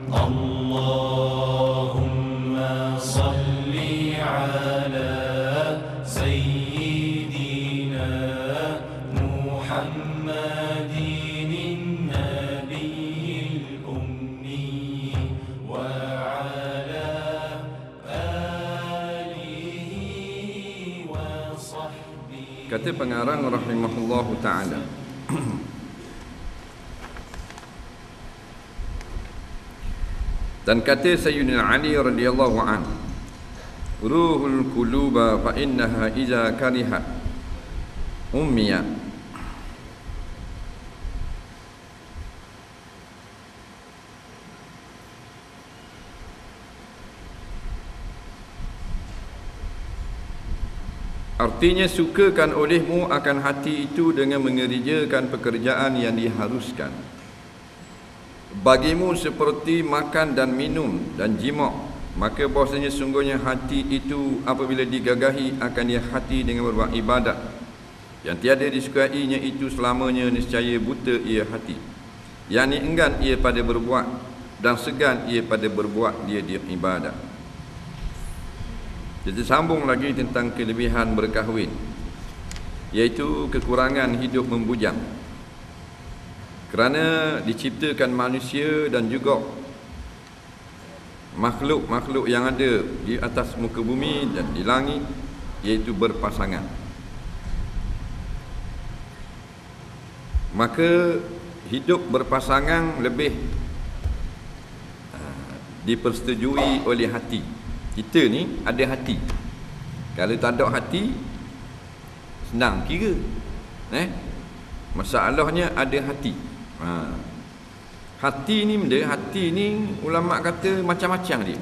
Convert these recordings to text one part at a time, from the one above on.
اللهم صل على سيدنا محمد النبي الأمي وعلى آله وصحبه. Kata pengarang rahimahullahu ta'ala, dan kata Sayyidina Ali radhiyallahu anhu, ruhul quluba fa innaha iza karihat ummiya. Artinya, sukakan olehmu akan hati itu dengan mengerjakan pekerjaan yang diharuskan. Bagimu seperti makan dan minum dan jima', maka bahasanya sungguhnya hati itu apabila digagahi akan dia hati dengan berbuat ibadat yang tiada disukainya, itu selamanya nescaya buta ia hati, yakni enggan ia pada berbuat dan segan ia pada berbuat dia ibadat. Kita sambung lagi tentang kelebihan berkahwin, iaitu kekurangan hidup membujang. Kerana diciptakan manusia dan juga makhluk-makhluk yang ada di atas muka bumi dan di langit, iaitu berpasangan. Maka hidup berpasangan lebih dipersetujui oleh hati. Kita ni ada hati. Kalau tak ada hati, senang kira. Masalahnya ada hati. Hati ni benda, hati ni ulama kata macam-macam dia.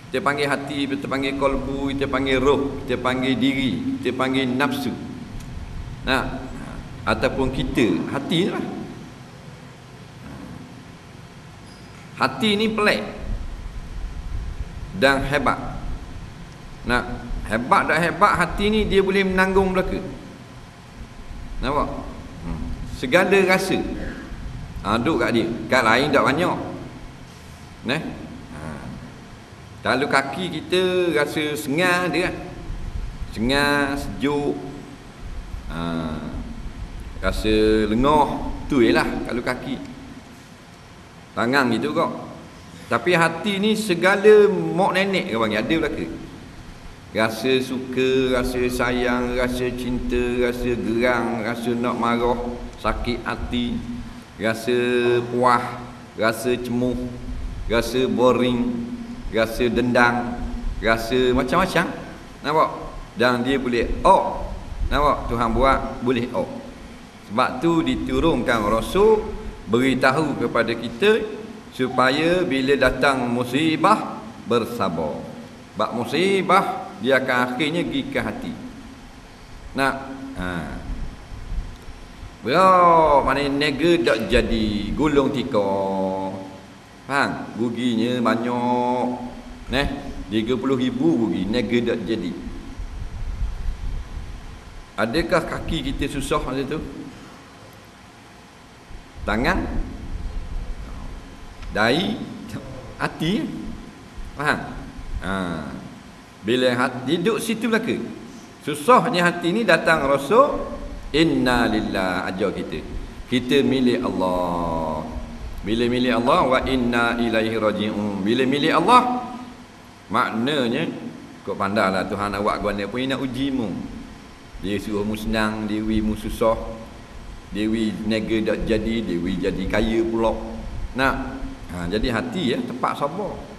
Kita panggil hati, kita panggil kolbu, kita panggil roh, kita panggil diri, kita panggil nafsu. Ataupun kita, hati lah. Hati ni pelik dan hebat. Hebat dan hebat hati ni, dia boleh menanggung belaka. Nampak? Segala rasa duduk kat dia. Kat lain tak banyak. Kalau kaki kita rasa sengal dia kan, sengal, sejuk, rasa lengah, tu jelah kalau kaki. Tangan gitu kok. Tapi hati ni segala mak nenek ke panggil, ada belaka. Rasa suka, rasa sayang, rasa cinta, rasa gerang, rasa nak marah, sakit hati, rasa puas, rasa cemuh, rasa boring, rasa dendam, rasa macam-macam. Nampak? Dan dia boleh nampak? Tuhan buat boleh Sebab tu diturunkan Rasul beritahu kepada kita supaya bila datang musibah bersabar. Sebab musibah dia akan akhirnya pergi ke hati. Mana nega tak jadi gulung tika. Faham? Ruginya banyak. 30,000 rugi, nega tak jadi. Adakah kaki kita susah masa tu? Tangan? Dahi? Hati? Faham? Bila hati duduk situ belaka. Susahnya hati ni datang Rasul, inna lillah, ajar kita milik Allah. Bila milik Allah, wa inna ilaihi raji'un. Bila milik Allah, maknanya kau pandailah Tuhan awak guna pun nak ujimu. Dia suruh mu senang, dia wi mu susah, dia wi nega tak jadi, dia wi jadi kaya pula. Jadi hati tempat sabar.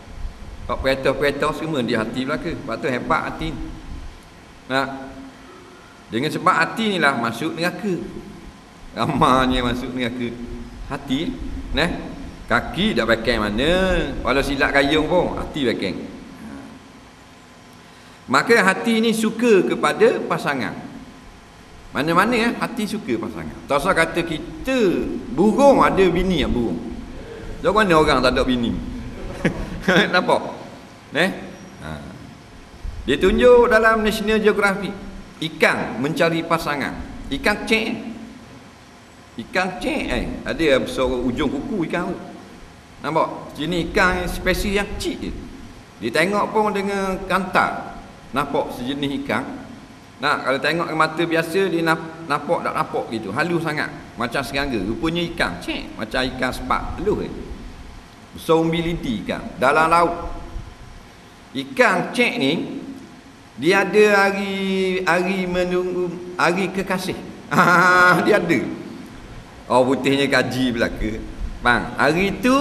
Kau perintah-perintah semua di hati belaka. Sebab tu hebat hati. Dengan sebab hati ni lah masuk neraka. Ramanya masuk neraka hati. Kaki tak bakang mana, walau silap kayung pun hati bakang. Maka hati ni suka kepada pasangan. Mana-mana hati suka pasangan. Tak usah kata kita burung ada bini burung. Jangan mana orang tak ada bini. Nampak? Dia tunjuk dalam National Geographic, ikan mencari pasangan. Ikan cek ada besar ujung kuku ikan tu. Nampak? Jenis ikan spesies yang kecil je. Dia tengok pun dengan kantar. Nampak sejenis ikan. Nah, kalau tengok ke mata biasa dia nampak tak nampak gitu. Halus sangat. Macam serangga. Rupanya ikan. Cek. Macam ikan sepak. Halus besar umbi lidi ikan. Dalam laut. Ikan cek ni dia ada hari menunggu hari kekasih. Dia ada. Oh, putihnya kaji belaka. Bang, hari tu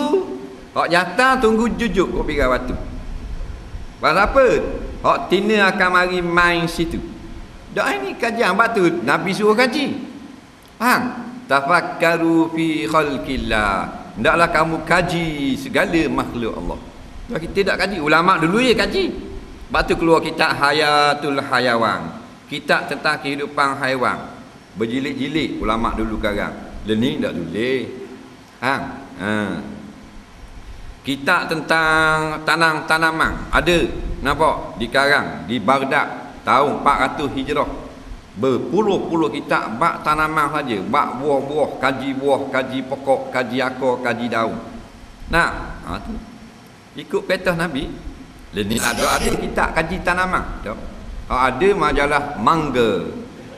hak jatah tunggu jujuk kau pergi batu. Pasal apa? Hak tina akan mari main situ. Dak ini kajian batu Nabi suruh kaji. Faham? Tafakkaru fi khalqillah. Hendaklah kamu kaji segala makhluk Allah. Kita tak kaji. Ulama dulu ya kaji. Sebab tu keluar kitab Hayatul Hayawan. Kitab tentang kehidupan haiwan. Berjilid-jilid ulama dulu karang. Learning tak tulis. Kitab tentang tanaman ada, nampak, di karang di Baghdad tahun 400 Hijrah. Berpuluh-puluh kitab bab tanaman saja, bab buah-buah, kaji buah, kaji pokok, kaji akar, kaji daun. Nah, tu ikut petah Nabi. Lepas ada kitab kaji tanaman. Tak. Ada majalah mangga.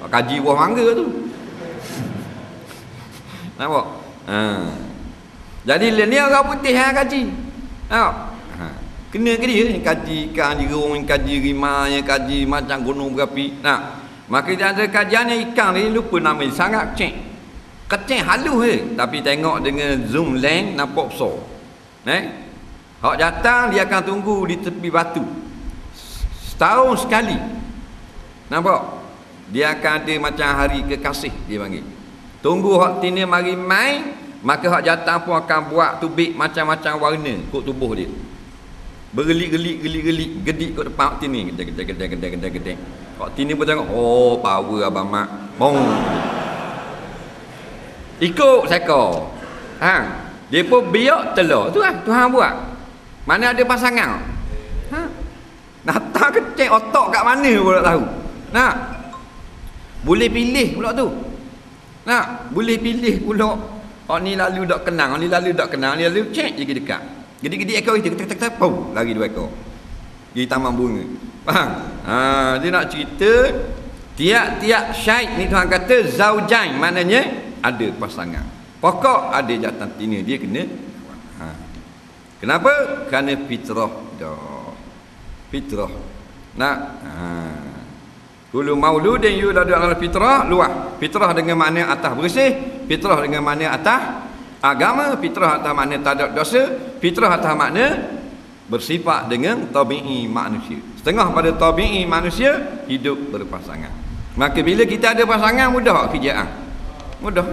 Kaji buah mangga tu. Nampak? Jadi ni orang putih yang kaji. Nampak? Kena ke dia kaji ikan jerung, kaji rimau, kaji macam gunung berapi. Nah, maka dia ada kajiannya ikan ni lupa nama dia, sangat kecil. Kecil halus tapi tengok dengan zoom lens nampak besar. Hak datang dia akan tunggu di tepi batu. Setahun sekali. Nampak? Dia akan ada macam hari kekasih dia panggil. Tunggu hak tina mari main, maka hak datang pun akan buat tubik macam-macam warna kod tubuh dia. Bergelik-gelik, gedik kat depan hak tina. Gedek. Hak tina pun tengok, oh power abang mak. Bong. Ikut seko. Dia pun biak telur. Tu kan Tuhan buat. Mana ada pasangan. Datang kecek otak kat mana pun tak tahu. Nah. Boleh pilih pula tu. Nah, boleh pilih pula. Oh ni lalu tak kenal, ni lalu tak kenal, ni lalu cek je dekat. Gedi-gedi ekor itu tek pau lari dua ekor. Di taman bunga. Faham? Dia nak cerita tiap-tiap syair ni Tuhan kata zaujain, maknanya ada pasangan. Pokok ada jantan tina dia kena. Kenapa? Kerana fitrah dah. Fitrah. Nak kullu mauludin yuladu ala fitrah luah. Fitrah dengan makna atas bersih, fitrah dengan makna atas agama, fitrah atas makna tak ada dosa, fitrah atas makna bersifat dengan tabi'i manusia. Setengah pada tabi'i manusia hidup berpasangan. Maka bila kita ada pasangan mudah kerjaan. Mudah.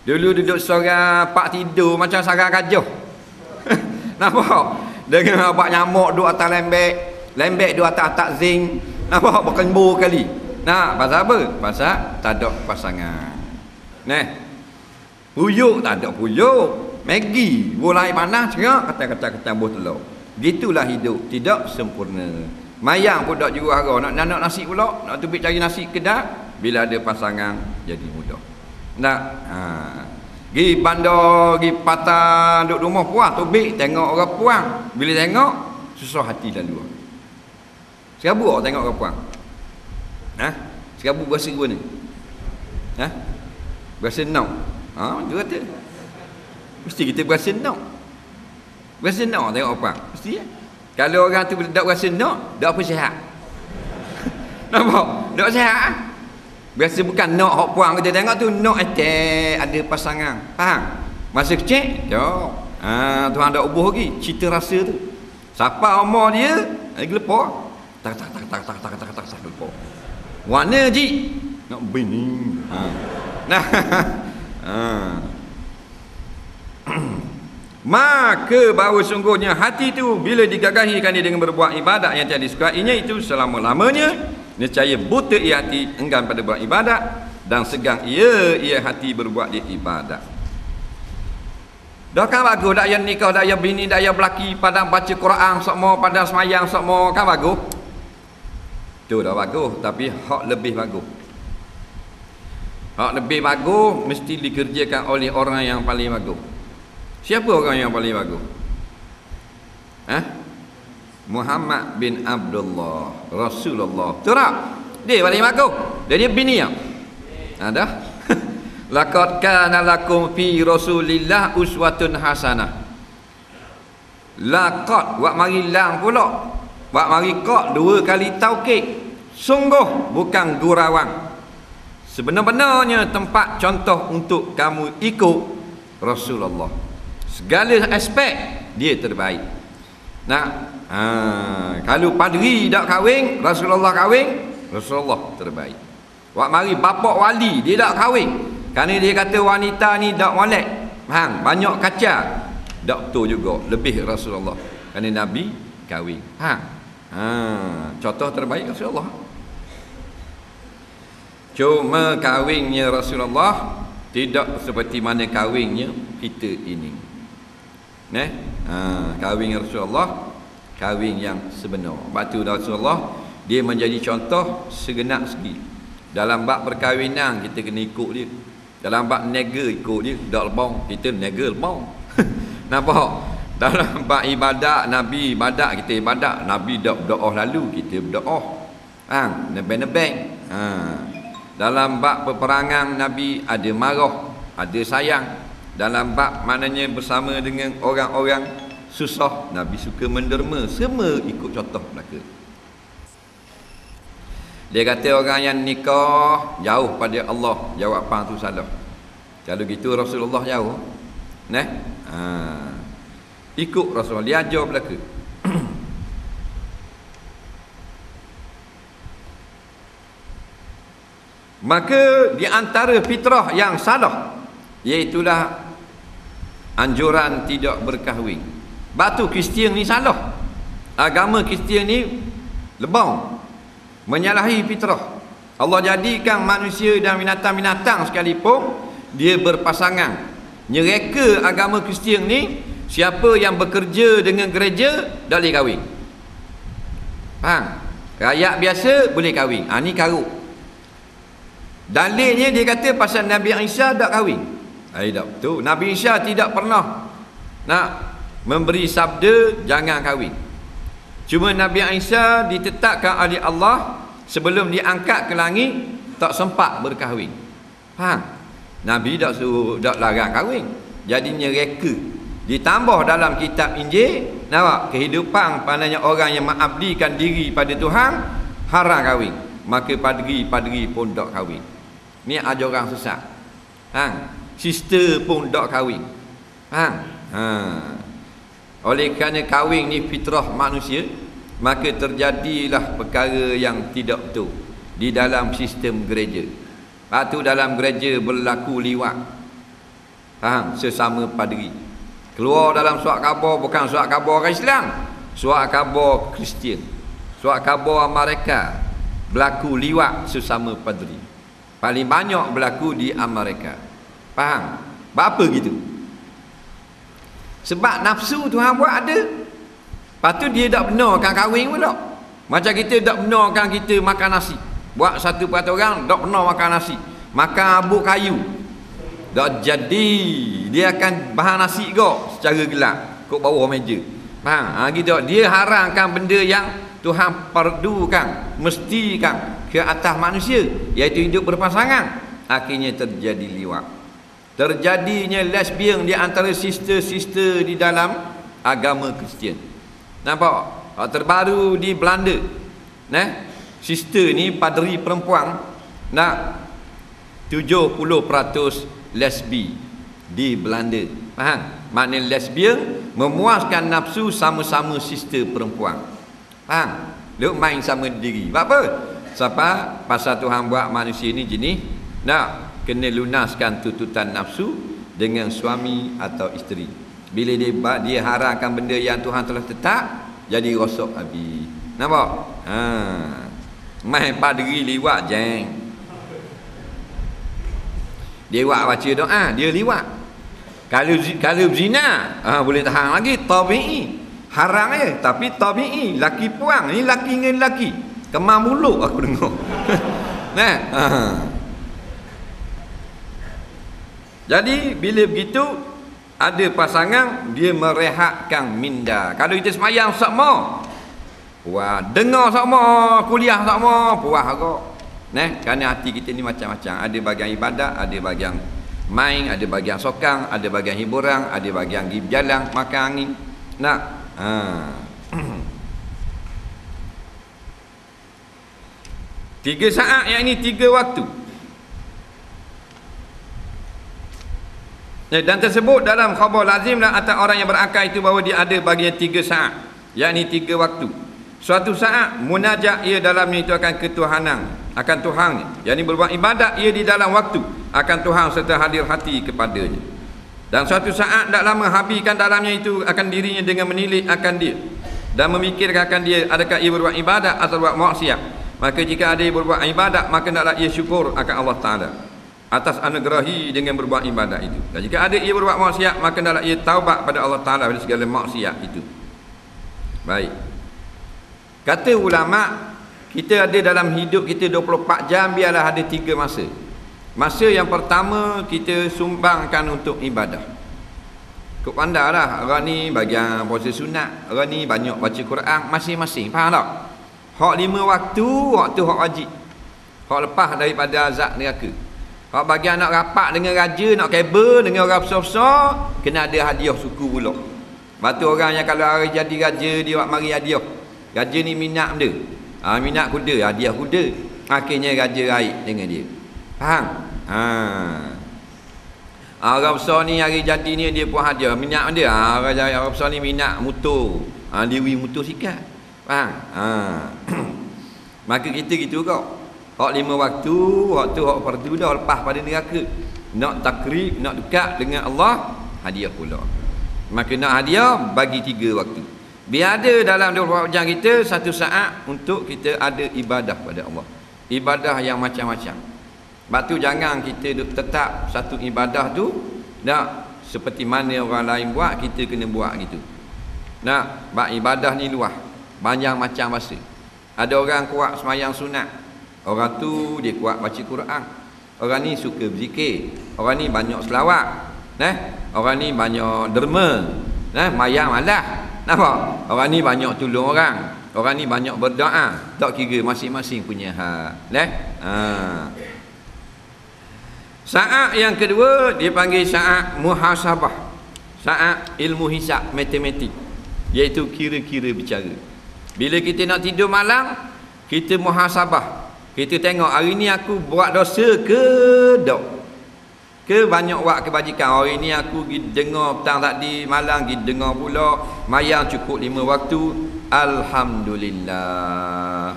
Dulu duduk seorang pak tidur macam sarang gajah. Nampak? Dengan abang nyamuk duduk atas lembek duduk atas zinc. Nampak berkembu kali. Nah, pasal apa? Pasal tak ada pasangan. Puyuk tak ada puyuk. Maggi, bolai panas cerak, kata-kata buah telur. Gitulah hidup, tidak sempurna. Mayang pun tak juga harga. Nak nasi pula, nak tubik cari nasi kedai. Bila ada pasangan, jadi mudah. Nak, Gi bandar, gi patah, duduk rumah puas, tubik, tengok orang puang. Bila tengok, susah hati lalu. Serabu orang tengok orang puang. Serabu berasa gua ni. Berasa nak. Dia kata. Mesti kita berasa nak. Berasa nak tengok orang puang. Mesti ya. Kalau orang tu tak berasa nak, tak apa sihat. Nampak? Tak sihat. Biasa bukan nak hok puang kita tengok tu nak ada pasangan. Faham? Masa kecil, jom. Tuhan dah ubuh lagi cita rasa tu. Siapa umur dia, gelepar. Tak gelepar. Warna ji nak bini. Nah. Maka bahawa sungguhnya hati itu bila digagahikan dia dengan berbuat ibadat yang tiada disukainya itu selama-lamanya nescaya buta ia hati enggan pada buat ibadat dan segan ia hati berbuat dia ibadat. Dah kan bagus dak yang nikah, dak yang bini, dak yang belaki padang baca Quran semua, padang semayang semua kan bagus. Tu dah bagus, tapi hak lebih bagus. Hak lebih bagus mesti dikerjakan oleh orang yang paling bagus. Siapa orang yang paling bagus? Muhammad bin Abdullah Rasulullah. Betul tak? Dia paling bagus. Dia bini ya. Ada. Laqad kana lakum fi Rasulillah uswatun hasanah. Laqad wak mari lang pula. Wak mari qad dua kali taukid. Sungguh bukan gurauan. Sebenar-benarnya tempat contoh untuk kamu ikut Rasulullah. Segala aspek dia terbaik. Kalau padri tak kahwin, Rasulullah kahwin, Rasulullah terbaik. Wak mari bapak wali dia tak kahwin, kerana dia kata wanita ni tak molek, banyak kaca. Tak betul juga, lebih Rasulullah, kerana Nabi kahwin. Contoh terbaik Rasulullah. Cuma kahwinnya Rasulullah tidak seperti mana kahwinnya kita ini. Kahwin Rasulullah, kahwin yang sebenar. Batu Rasulullah dia menjadi contoh segenap segi. Dalam bab perkahwinan kita kena ikut dia. Dalam bab niaga ikut dia. Tak lebong, kita niaga lebong. Nampak? Dalam bab ibadat, Nabi ibadat, kita ibadat. Nabi tak berdoa lalu, kita berdoa. Nebeng-nebeng. Dalam bab peperangan Nabi ada marah, ada sayang. Dalam bab maknanya bersama dengan orang-orang susah, Nabi suka menderma. Semua ikut contoh belaka. Dia kata orang yang nikah jauh pada Allah, jawab apa tu salah. Kalau gitu Rasulullah jauh. Ikut Rasulullah, dia ajar belaka. Maka di antara fitrah yang salah iaitulah anjuran tidak berkahwin. Batu Kristian ni salah. Agama Kristian ni lebang, menyalahi fitrah. Allah jadikan manusia dan binatang-binatang sekalipun dia berpasangan. Nyereka agama Kristian ni, siapa yang bekerja dengan gereja tak boleh kahwin. Rakyat biasa boleh kahwin. Ni karut. Dalilnya dia kata pasal Nabi Isa tak kahwin. Tak betul. Nabi Isa tidak pernah nak memberi sabda jangan kahwin. Cuma Nabi Isa ditetapkan oleh Allah sebelum diangkat ke langit tak sempat berkahwin. Nabi tak suruh, tak larang kahwin. Jadinya reka. Ditambah dalam kitab Injil, nampak kehidupan pandanya orang yang mengabdikan diri pada Tuhan haram kahwin. Maka padri-padri pun tak kahwin. Ni ajaran sesat. Sister pun tak kahwin. Oleh kerana kahwin ni fitrah manusia, maka terjadilah perkara yang tidak betul di dalam sistem gereja. Lepas tu dalam gereja berlaku liwat. Sesama padri. Keluar dalam surat khabar, bukan surat khabar orang Islam, surat khabar Kristian, surat khabar Amerika, berlaku liwat sesama padri. Paling banyak berlaku di Amerika. Faham? Apa gitu? Sebab nafsu Tuhan buat ada. Lepas tu dia tak benarkan kahwin pula. Macam kita tak benarkan kita makan nasi. Buat satu peraturan tak benar makan nasi. Makan abuk kayu. Tak jadi. Dia akan bahan nasi kau secara gelap kat bawah meja. Faham? Gitu. Dia haramkan benda yang Tuhan perdukan, mestikan ke atas manusia, iaitu hidup berpasangan. Akhirnya terjadi liwat. Terjadinya lesbian di antara sister-sister di dalam agama Kristian. Nampak? Terbaru di Belanda. Sister ni padri perempuan nak 70% lesbi di Belanda. Faham? Maknanya lesbian memuaskan nafsu sama-sama sister perempuan. Faham? Lu main sama diri. Sebab apa? Sebab pasal Tuhan buat manusia ni jenis nak kena lunaskan tuntutan nafsu dengan suami atau isteri. Bila dia haramkan benda yang Tuhan telah tetap, jadi rosak habis. Nampak? Main padri liwat jeng. Dia buat baca doa, dia liwat. Kalau zina, boleh tahan lagi, tabi'i. Haram tapi tabi'i, laki puang ni, laki dengan laki kemar mulut aku dengar. Jadi bila begitu ada pasangan dia merehatkan minda. Kalau kita semayang sama, puas. Dengar sama, kuliah sama, puas kok. Kerana hati kita ni macam-macam. Ada bagian ibadat, ada bagian main, ada bagian sokang, ada bagian hiburan, ada bagian pergi berjalan, makan angin. Tiga saat yang ini 3 waktu. Dan tersebut dalam khabar lazimlah atas orang yang berakal itu bahawa dia ada bagian 3 saat, yakni 3 waktu. Suatu saat munajat ia dalamnya itu akan ketuhanan, akan Tuhan, yakni berbuat ibadat ia di dalam waktu akan Tuhan serta hadir hati kepadanya. Dan suatu saat tak lama habiskan dalamnya itu akan dirinya dengan menilik akan dia dan memikirkan akan dia, adakah ia berbuat ibadat atau berbuat maksiat. Maka jika ada ia berbuat ibadat, maka hendaklah ia syukur akan Allah Ta'ala atas anugerahi dengan berbuat ibadat itu. Dan jika ada ia berbuat maksiat, maka hendaklah ia taubat pada Allah Ta'ala pada segala maksiat itu. Baik. Kata ulama, kita ada dalam hidup kita 24 jam, biarlah ada 3 masa. Masa yang pertama kita sumbangkan untuk ibadah. Kau pandai lah, orang ni bagian puasa sunat, orang ni banyak baca Quran, masing-masing, faham tak? Hak 5 waktu hak wajib. Hak lepas daripada azab neraka. Hak bagian nak rapat dengan raja, nak kabel dengan orang besar-besar, kena ada hadiah suku pula. Batu orang yang kalau hari jadi raja, dia buat mari hadiah. Raja ni minat benda. Minat kuda, hadiah kuda. Akhirnya raja raih dengan dia. Faham? Orang besar ni hari jadi ni dia pun hadiah, minat benda. Orang besar ni minat motor. Liwi motor sikat. Faham? Maka kita gitu kau. Hak 5 waktu hak fardu dah lepas pada neraka. Nak takrib, nak dekat dengan Allah, hadiah pula. Maka nak hadiah bagi 3 waktu. Biar ada dalam 24 jam kita 1 saat untuk kita ada ibadah pada Allah. Ibadah yang macam-macam. Sebab tu jangan kita tetap satu ibadah tu nak seperti mana orang lain buat, kita kena buat gitu. Nak buat ibadah ni luah, banyak macam masa. Ada orang kuat semayang sunat, orang tu dia kuat baca Quran. Orang ni suka berzikir, orang ni banyak selawat, orang ni banyak derma, mayang malah. Nampak? Orang ni banyak tolong orang, orang ni banyak berdoa. Tak kira, masing-masing punya hak. Saat yang kedua dia panggil saat muhasabah, saat ilmu hisab, matematik, iaitu kira-kira bicara. Bila kita nak tidur malam, kita muhasabah. Kita tengok hari ni aku buat dosa ke tak? Ke banyak buat kebajikan. Hari ni aku pergi dengar petang tadi, malam pergi dengar pula, mayang cukup 5 waktu. Alhamdulillah.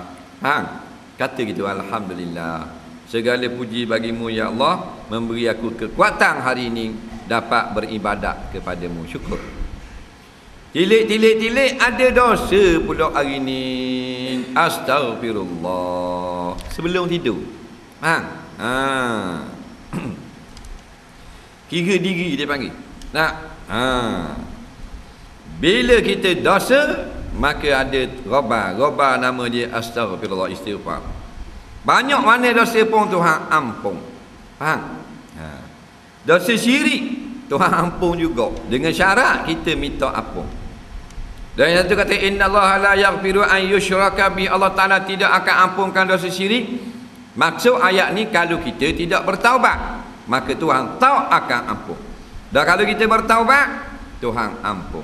Kata gitu, alhamdulillah. Segala puji bagimu ya Allah, memberi aku kekuatan hari ini dapat beribadat kepadamu. Syukur. Tilik ada dosa pula hari ni. Astaghfirullah. Sebelum tidur. Kira diri dia panggil. Bila kita dosa, maka ada Ghabar nama dia astaghfirullah, istighfar. Banyak mana dosa pun Tuhan ampun. Faham? Dosa syirik Tuhan ampun juga, dengan syarat kita minta ampun. Dan yang itu kata innallaha la yaghfiru an yushraka bi, Allah Taala tidak akan ampunkan dosa syirik. Maksud ayat ni kalau kita tidak bertaubat, maka Tuhan tak akan ampun. Dan kalau kita bertaubat, Tuhan ampun.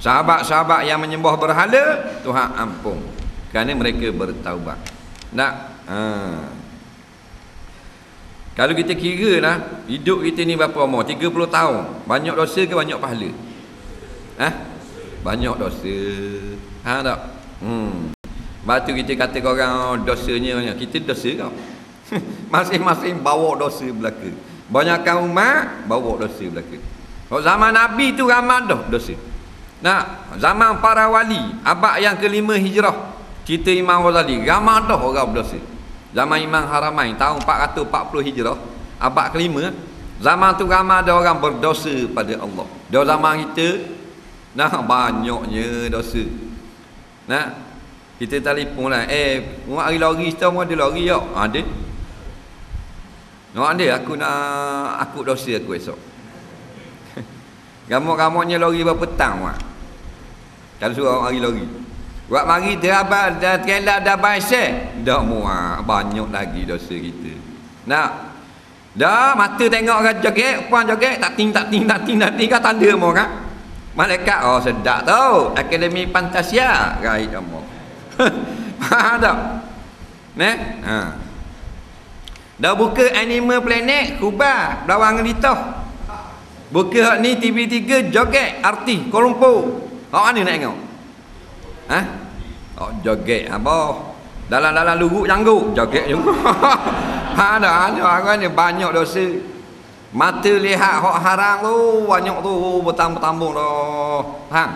Sahabat-sahabat yang menyembah berhala, Tuhan ampun kerana mereka bertaubat. Kalau kita kira lah, hidup kita ni berapa umur? 30 tahun. Banyak dosa ke banyak pahala? Banyak dosa. Tak? Lepas tu kita kata orang dosanya, kita dosa kau. Masing-masing bawa dosa belaka. Banyakkan umat bawa dosa belaka. Kalau zaman Nabi tu ramai dah dosa. Zaman para wali, abad yang ke-5 hijrah, cerita Imam Ghazali, ramai dah orang berdosa. Zaman Imam Haramain tahun 440 hijrah, abad ke-5, zaman tu ramai ada orang berdosa pada Allah. Dah zaman kita banyaknya dosa. Kita telefon lah, hari lori setahun ada lori tak? Ada. Nak ada, aku dosa aku esok. Gamuk-gamuknya lori berpetang mak. Kalau suruh orang mari lori. Buat mari terabas dah trailer dah baisek. Dak muak banyak lagi dosa kita. Nak. Dah mata tengok orang joget, puan joget tak ting kan tanda mo kan. Malaikat oh sedap tau. Akademi Fantasia gaib kamu. Faham tak? Neh? Ha. Dah buka Animal Planet, Kuba, Belawang Ngelitoh. Buka hak ni TV3 joget artis Kuala Lumpur. Hak mana nak tengok? Ha? Oh joget apa? Dalam luruk janggut joget juga. Ada orang ni banyak dosa. Mata lihat hak haram tu banyak tu bertambung-tambung dah. Faham?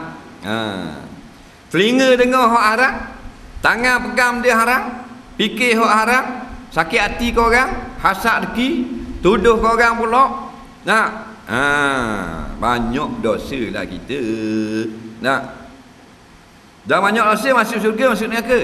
Ha. Telinga dengar hak haram, tangan pegang dia haram, fikir hak haram, sakit hati kau orang, hasad deki, tuduh kau orang pula. Nak? Ha, banyak dosa lah kita. Nak? Dah banyak dosa masuk syurga, masuk neraka.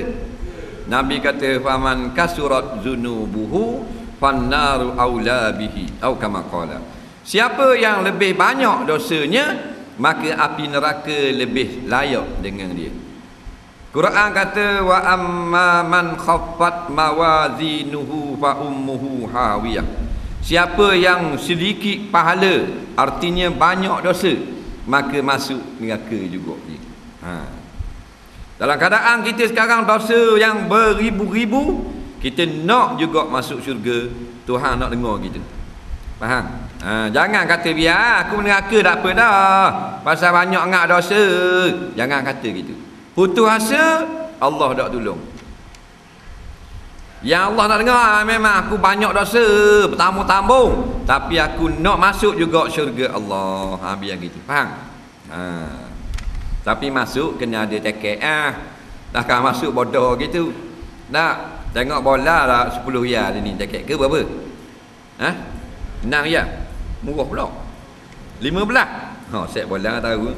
Nabi kata faman kasurat zunubuhu fannaru aula bihi atau kama qala. Siapa yang lebih banyak dosanya, maka api neraka lebih layak dengan dia. Quran kata wa amma man khaffat mawazinuhu fa ummuhu hawiyah. Siapa yang sedikit pahala, artinya banyak dosa, maka masuk neraka juga dia. Ha. Dalam keadaan kita sekarang dosa yang beribu-ribu, kita nak juga masuk syurga, Tuhan nak dengar kita. Faham? Ha, jangan kata biar aku neraka tak apa dah, pasal banyak ngak dosa. Jangan kata gitu. Putus asa, Allah tak tolong. Yang Allah nak dengar memang aku banyak dosa, bertambung-tambung, tapi aku nak masuk juga syurga Allah. Ha, biar gitu. Faham? Ha. Tapi masuk kena ada tiket takkan masuk bodoh gitu. Nak tengok bola lah 10 riyal ni tiket ke berapa? Ha? 6 riyal. Murah pula. 15. Ha, set bola tahu.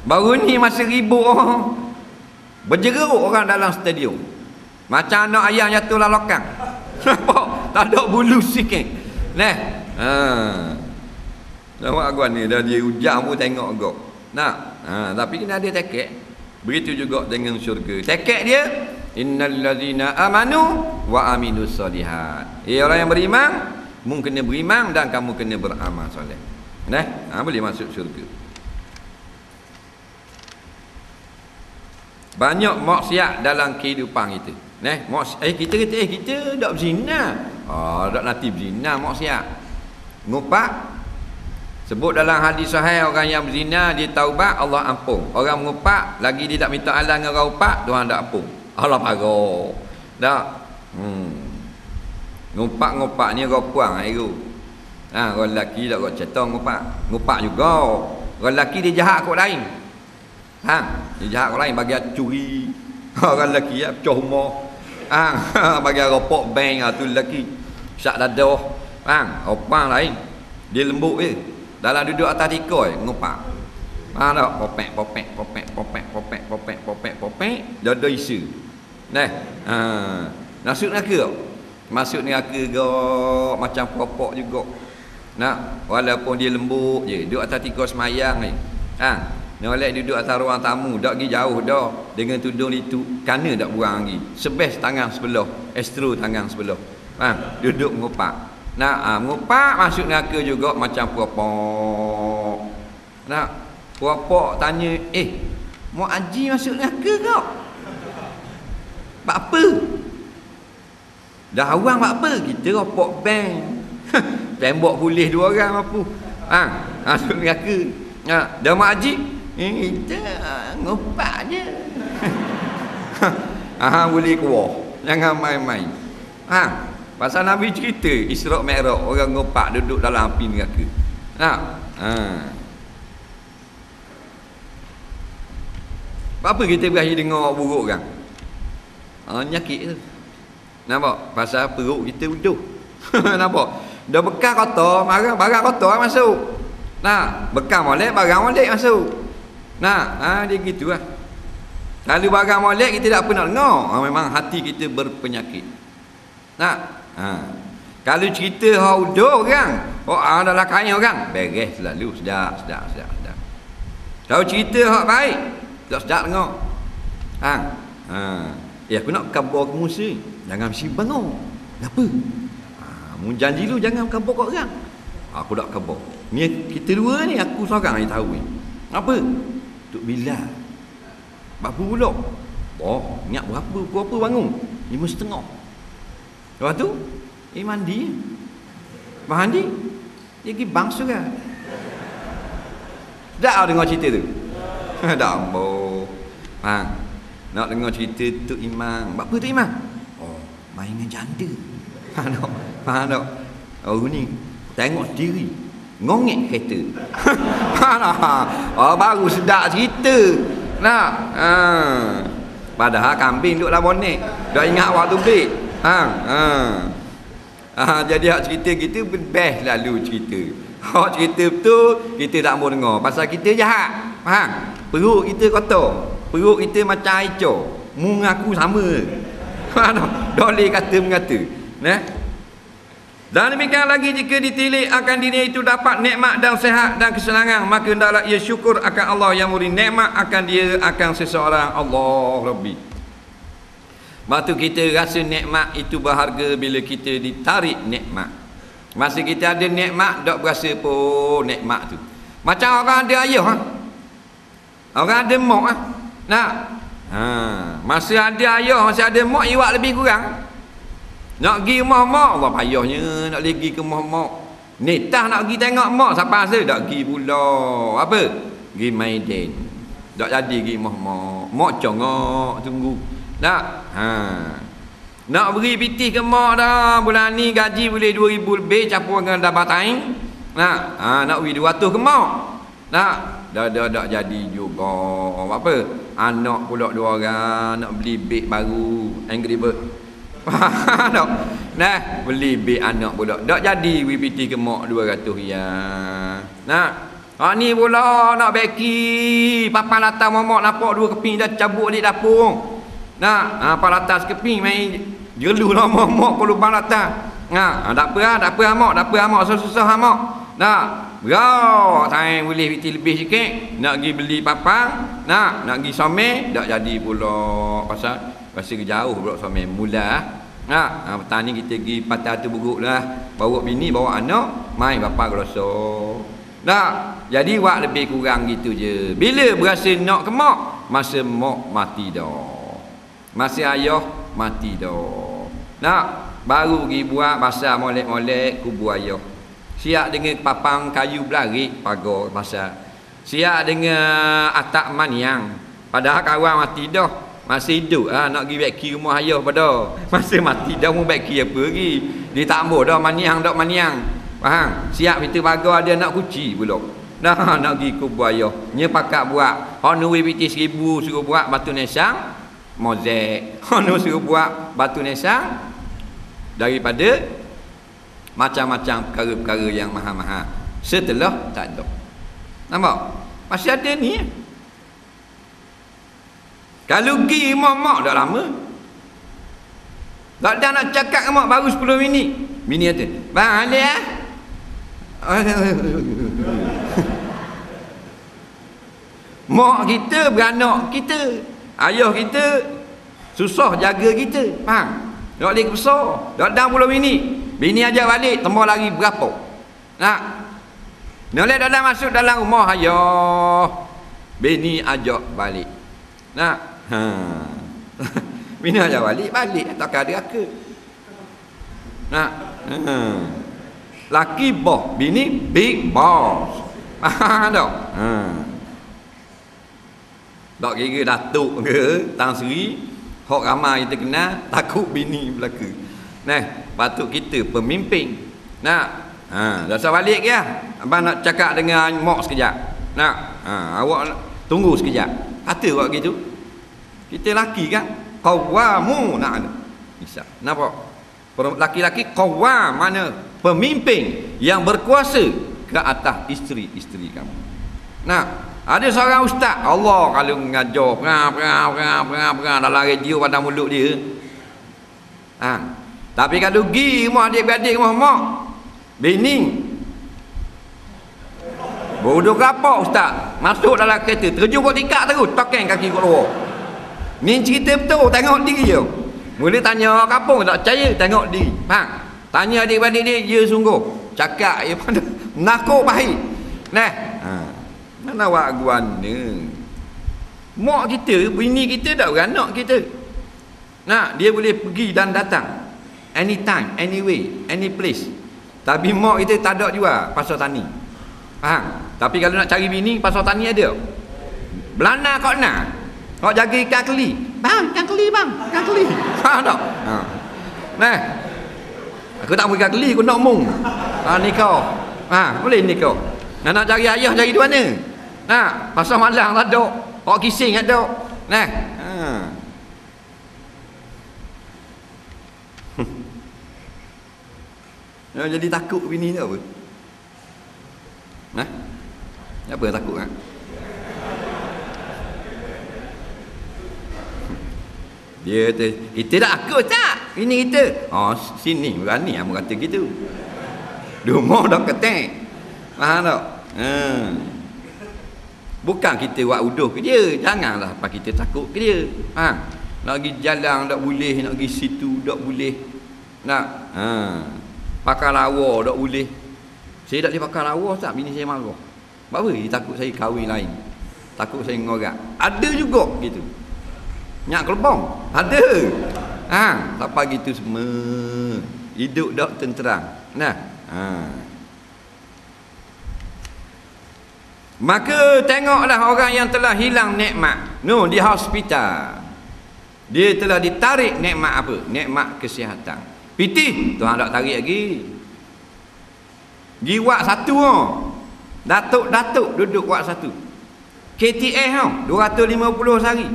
Baru ni masa ribut orang berjeruk orang dalam stadium. Macam anak ayam jatuh dalam lokang. Nampak? Tak ada bulu sikit. Neh. Ha. Nampak gua ni dah dia hujang pun tengok gok. Nak. Ha, tapi kena ada tiket. Begitu juga dengan syurga. Tiket dia innal ladzina amanu wa aminus solihat. Orang yang beriman, kamu kena beriman dan kamu kena beramal soleh. Nah, boleh masuk syurga. Banyak maksiat dalam kehidupan kita. Kita kata kita dak berzina. Dak nanti berzina maksiat. Ngupak. Sebut dalam hadis sahih orang yang berzina dia taubat Allah ampun. Orang mengupak lagi dia tak minta alang dengan orang upak, Tuhan tak ampun. Allah parah. Tak. Ngupak ni orang puang itu. Ha, orang lelaki tak orang cetong ngupak. Ngupak juga. Orang lelaki dia jahat kot lain. Ha, dia jahat kot lain bagi curi. Orang lelaki ya pecah rumah. Ha, bagi ropok bank tu lelaki. Syak dadah. Ha, opang lain. Dia lembut je. Dalam duduk atas tikoi ngupak. Ha tak popek. Dada isu. Nah. Ha. Masuk neraka. Masuk neraka ke macam popok juga. Nak walaupun dia lembut je, duduk atas tikoi semayang ni. Ha. Nolak duduk atas ruang tamu, dak pergi jauh dah dengan tudung itu, kana dak buang lagi. Sebes tangan sebelah, estro tangan sebelah. Ha, duduk ngupak. Nak ngupak masuk neraka juga macam puapok. Nak puapok tanya, mau haji masuk neraka kau? Buat apa? Dah awang buat apa? Kita ropok bank. Tembok polis 2 orang apa? Ha, masuk neraka. Ha, dah mau haji? Kita ngupak je. Ha, boleh keluar. Jangan main-main. Ha, pasal Nabi cerita Isra' Mi'raj orang ngopak duduk dalam api neraka. Nah. Ha. Apa kita berakhir dengar buruk kan? Nyakit tu. Nampak? Pasal perut kita uduh. Nampak? Dah bekal kotor, barang kotor masuk. Nah, bekal molek, barang molek masuk. Nah, dia gitulah. Lalu barang molek kita tak pernah dengar. Memang hati kita berpenyakit. Nah. Ha. Kalau cerita hak udah orang, adalah kain orang, beres selalu, sedap. Kalau cerita hak baik, tak sedap dengar. Aku nak khabar ke Musa, jangan mesti bangun. Kenapa? Mu janji lu jangan khabar kat orang. Aku tak khabar. Ni kita dua ni, aku seorang yang tahu ni. Apa? Tok Bilal. Berapa pula? Ingat berapa bangun? 5:30. Lepas tu, mandi. Mandi, dia pergi bangsa kan. Tak dengar cerita tu? Tak ambo. Nak dengar cerita Tok Imam. Apa Tok Imam? Main dengan janda. Faham tak? Ni tengok sendiri, ngongek kereta. Baru sedap cerita. Nak padahal kambing duduk dalam bonek. Dah ingat waktu beli. Jadi hak cerita kita best lalu cerita. Hak cerita betul kita tak mau dengar pasal kita jahat. Faham? Perut kita kotor, perut kita macam aicor. Mu ngaku sama. Boleh kata mengata. Dan demikian lagi, jika ditilik akan dirinya itu dapat nikmat dan sehat dan kesenangan, maka hendaklah ia syukur akan Allah yang memberi nikmat akan dia, akan seseorang. Allah Rabbi. Waktu kita rasa nikmat itu berharga bila kita ditarik nikmat. Masa kita ada nikmat, tak berasa pun nikmat tu. Macam orang ada ayah, orang ada mak. Masa ada ayah, masa ada mak, iwak lebih kurang. Nak pergi rumah mak, Allah payahnya nak pergi ke rumah mak. Nitah nak pergi tengok mak, siapa rasa tak pergi pula. Apa? Pergi Maiden. Tak jadi pergi rumah mak. Mak congok tunggu. Tak? Nak beri pitih ke mak dah. Bulan ni gaji boleh 2,000 lebih campur dengan dabatain. Nak beri 200 ke mak. Dah jadi juga. Apa? Anak pula 2 orang nak beli beg baru, Angry Bird. Beli beg anak pula. Tak jadi WPT ke mak 200 riyal. Ni pula nak beki papan latar mamak nampak 2 keping dah cabut di dapur. Papan latar sekeping main jelu lah mamak perlu papan latar. Tak apa mak, susah mak. Saya boleh WPT lebih sikit. Nak pergi beli papan, nak pergi somel, tak jadi pula pasal rasa jauh pula sampai mula. Petang ni kita pergi patah tu buruk lah. Bawa bini, bawa anak, main bapa rasa. Jadi buat lebih kurang gitu je. Bila berasa nak ke mak, masa mak mati dah. Masa ayah mati dah. Baru pergi buat pasal molek-molek kubur ayah. Siap dengan papang kayu belarik pagar pasal. Siap dengan atap maniang. Padahal kawan mati dah. Masih hidup nak pergi beki rumah ayah pada. Masa mati dah mau beki apa lagi. Dia tak mau dah maniang. Faham? Siap pintu pagar ada nak kuci pula. Nak pergi kubur ayah. Nya pakat buat. Honu WPT 1,000 suruh buat batu nesang mozaik. Honu suruh buat batu nesang daripada macam-macam perkara-perkara yang mahal-mahal. Setelah tak ada. Nampak? Masih ada ni. Kalau pergi mak dah lama. Tak ada nak cakap dengan mak baru 10 minit. Bini kata, balik mak kita beranak kita. Ayah kita susah jaga kita. Faham? Tak boleh besar. Tak ada 10 minit. Bini ajak balik, tambah lagi berapa? Boleh dah masuk dalam rumah ayah. Bini ajak balik. Bini ajak balik tak ada ke. Laki boss, bini big boss. Tak? Tak kira datuk ke Tan Sri, hok ramai kita kenal, takut bini belaka. Patut kita pemimpin. Dah balik ke? Abang nak cakap dengan mak sekejap. Awak tunggu sekejap. Kata awak gitu. Kita laki kan, qawamu bisa. Nampak? Laki-laki qawam mana? Pemimpin yang berkuasa ke atas isteri-isteri kamu. Ada seorang ustaz, Allah kalau mengajar perang dalam radio pada mulut dia. Tapi kalau pergi rumah adik-beradik rumah mak, bini bodoh kelapa ustaz, masuk dalam kereta terjun kot tikak terus, tokeng kaki kot luar. Ni cerita betul, tengok diri je. Mula tanya orang kampung tak percaya, tengok diri. Faham? Tanya adik-beradik dia, ya sungguh. Cakap ya pada nakuk baik. Nah, mana awak guana? Mak kita, bini kita tak beranak kita. Nah, dia boleh pergi dan datang. Anytime, anyway, any place. Tapi mak kita tak ada juga pasal tani. Faham? Tapi kalau nak cari bini, pasal tani ada. Belana kau nak. Kau jaga ikan keli. Bang, ikan keli bang, ikan keli. Faham tak? Nah, aku tak mau ikan keli, aku nak mung. Ni kau. Boleh ni kau. Nak cari ayah, cari di mana? Pasal malang tak ada. Kau kising tak ada. Nah. Jadi takut bini ni apa? Apa yang takut kan? Dia kata, kita tak takut tak? Ini kita. Sini berani yang kata gitu. Rumah dah ketek. Faham tak? Bukan kita buat uduh ke dia. Janganlah apa kita takut ke dia. Nak pergi jalan tak boleh, nak pergi situ tak boleh. Nak pakai lawa tak boleh. Saya tak boleh pakai lawa tak, bini saya marah. Apa? Dia takut saya kahwin lain. Takut saya ngorak. Ada juga gitu. Nyak kelebong. Ada. Sampai gitu semua. Hidup tak tenterang. Maka tengoklah orang yang telah hilang nikmat. Di hospital. Dia telah ditarik nikmat apa? Nikmat kesihatan. Pitih, Tuhan tak tarik lagi. Giwak satu Datuk duduk wak satu. KTS 250 sehari.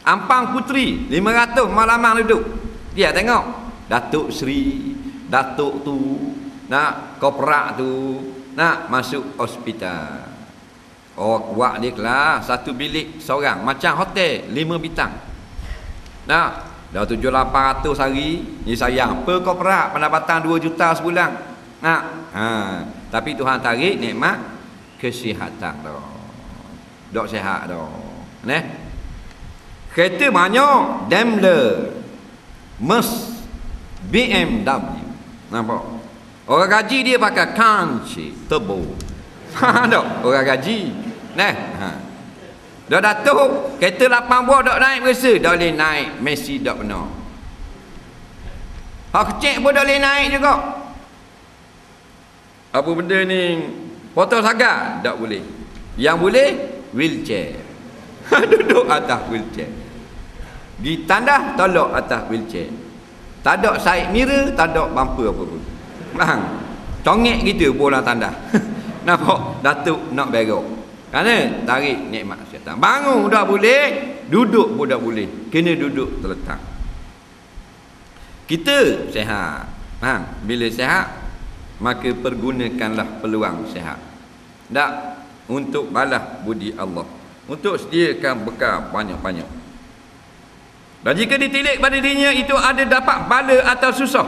Ampang Putri 500 malamang duduk. Dia tengok Datuk Seri, Datuk tu nak koprak tu nak masuk hospital. Wak dia kelas satu bilik seorang macam hotel 5 bintang. Dah 7-800 hari. Ni sayang apa koprak pendapatan 2 juta sebulan. Tapi Tuhan tarik nikmat kesihatan dah. Dok sihat dah. Kereta banyak Daimler, Mercedes, BMW. Nampak? Orang gaji dia pakai kanci turbo. Dok, orang gaji. Dah datuk, kereta 8 buah dok naik berasa, dah boleh naik Messi dak benar. Hak kecil pun dah boleh naik juga. Apa benda ni? Potong sagar tak boleh. Yang boleh wheelchair. Duduk atas wheelchair. Di tandas tolak atas wheelchair. Tak ada side mirror, tak ada bumper apa pun. Congek gitu bola tandas. Nampak datuk nak berok. Kerana tarik nikmat kesihatan. Bangun tak boleh, duduk pun tak boleh. Kena duduk terletak. Kita sihat. Bila sihat, maka pergunakanlah peluang sihat. Tak untuk balas budi Allah, untuk sediakan bekal banyak-banyak. Dan jika ditilik pada dirinya itu ada dapat bala atau susah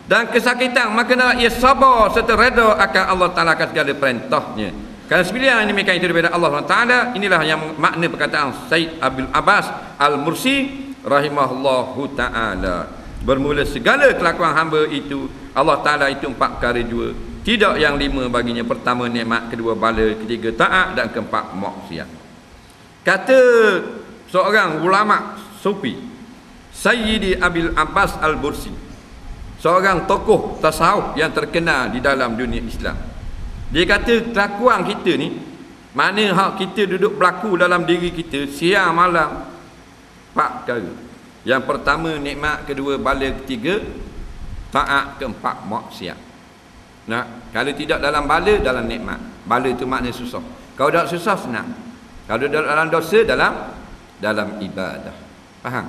dan kesakitan, maka hendaklah ia sabar serta reda akan Allah Ta'ala akan segala perintahnya. Kerana sembilan ini demikian itu daripada Allah Ta'ala. Inilah yang makna perkataan Said Abil Abbas Al-Mursi rahimahullahu ta'ala. Bermula segala kelakuan hamba itu Allah Ta'ala itu 4 perkara jua, tidak yang 5 baginya. Pertama nikmat, kedua bala, ketiga taat, dan keempat maksiat. Kata seorang ulama sufi, Sayyidi Abil Abbas Al-Bursi, seorang tokoh tasawuf yang terkenal di dalam dunia Islam. Dia kata kelakuan kita ni, mana hak kita duduk berlaku dalam diri kita siang malam 4 perkara. Yang pertama nikmat, kedua bala, ketiga taat, keempat maksiat. Kalau tidak dalam bala, dalam nikmat. Bala itu makna susah. Kalau tak susah, senang. Kalau dalam dosa, dalam ibadah. Faham?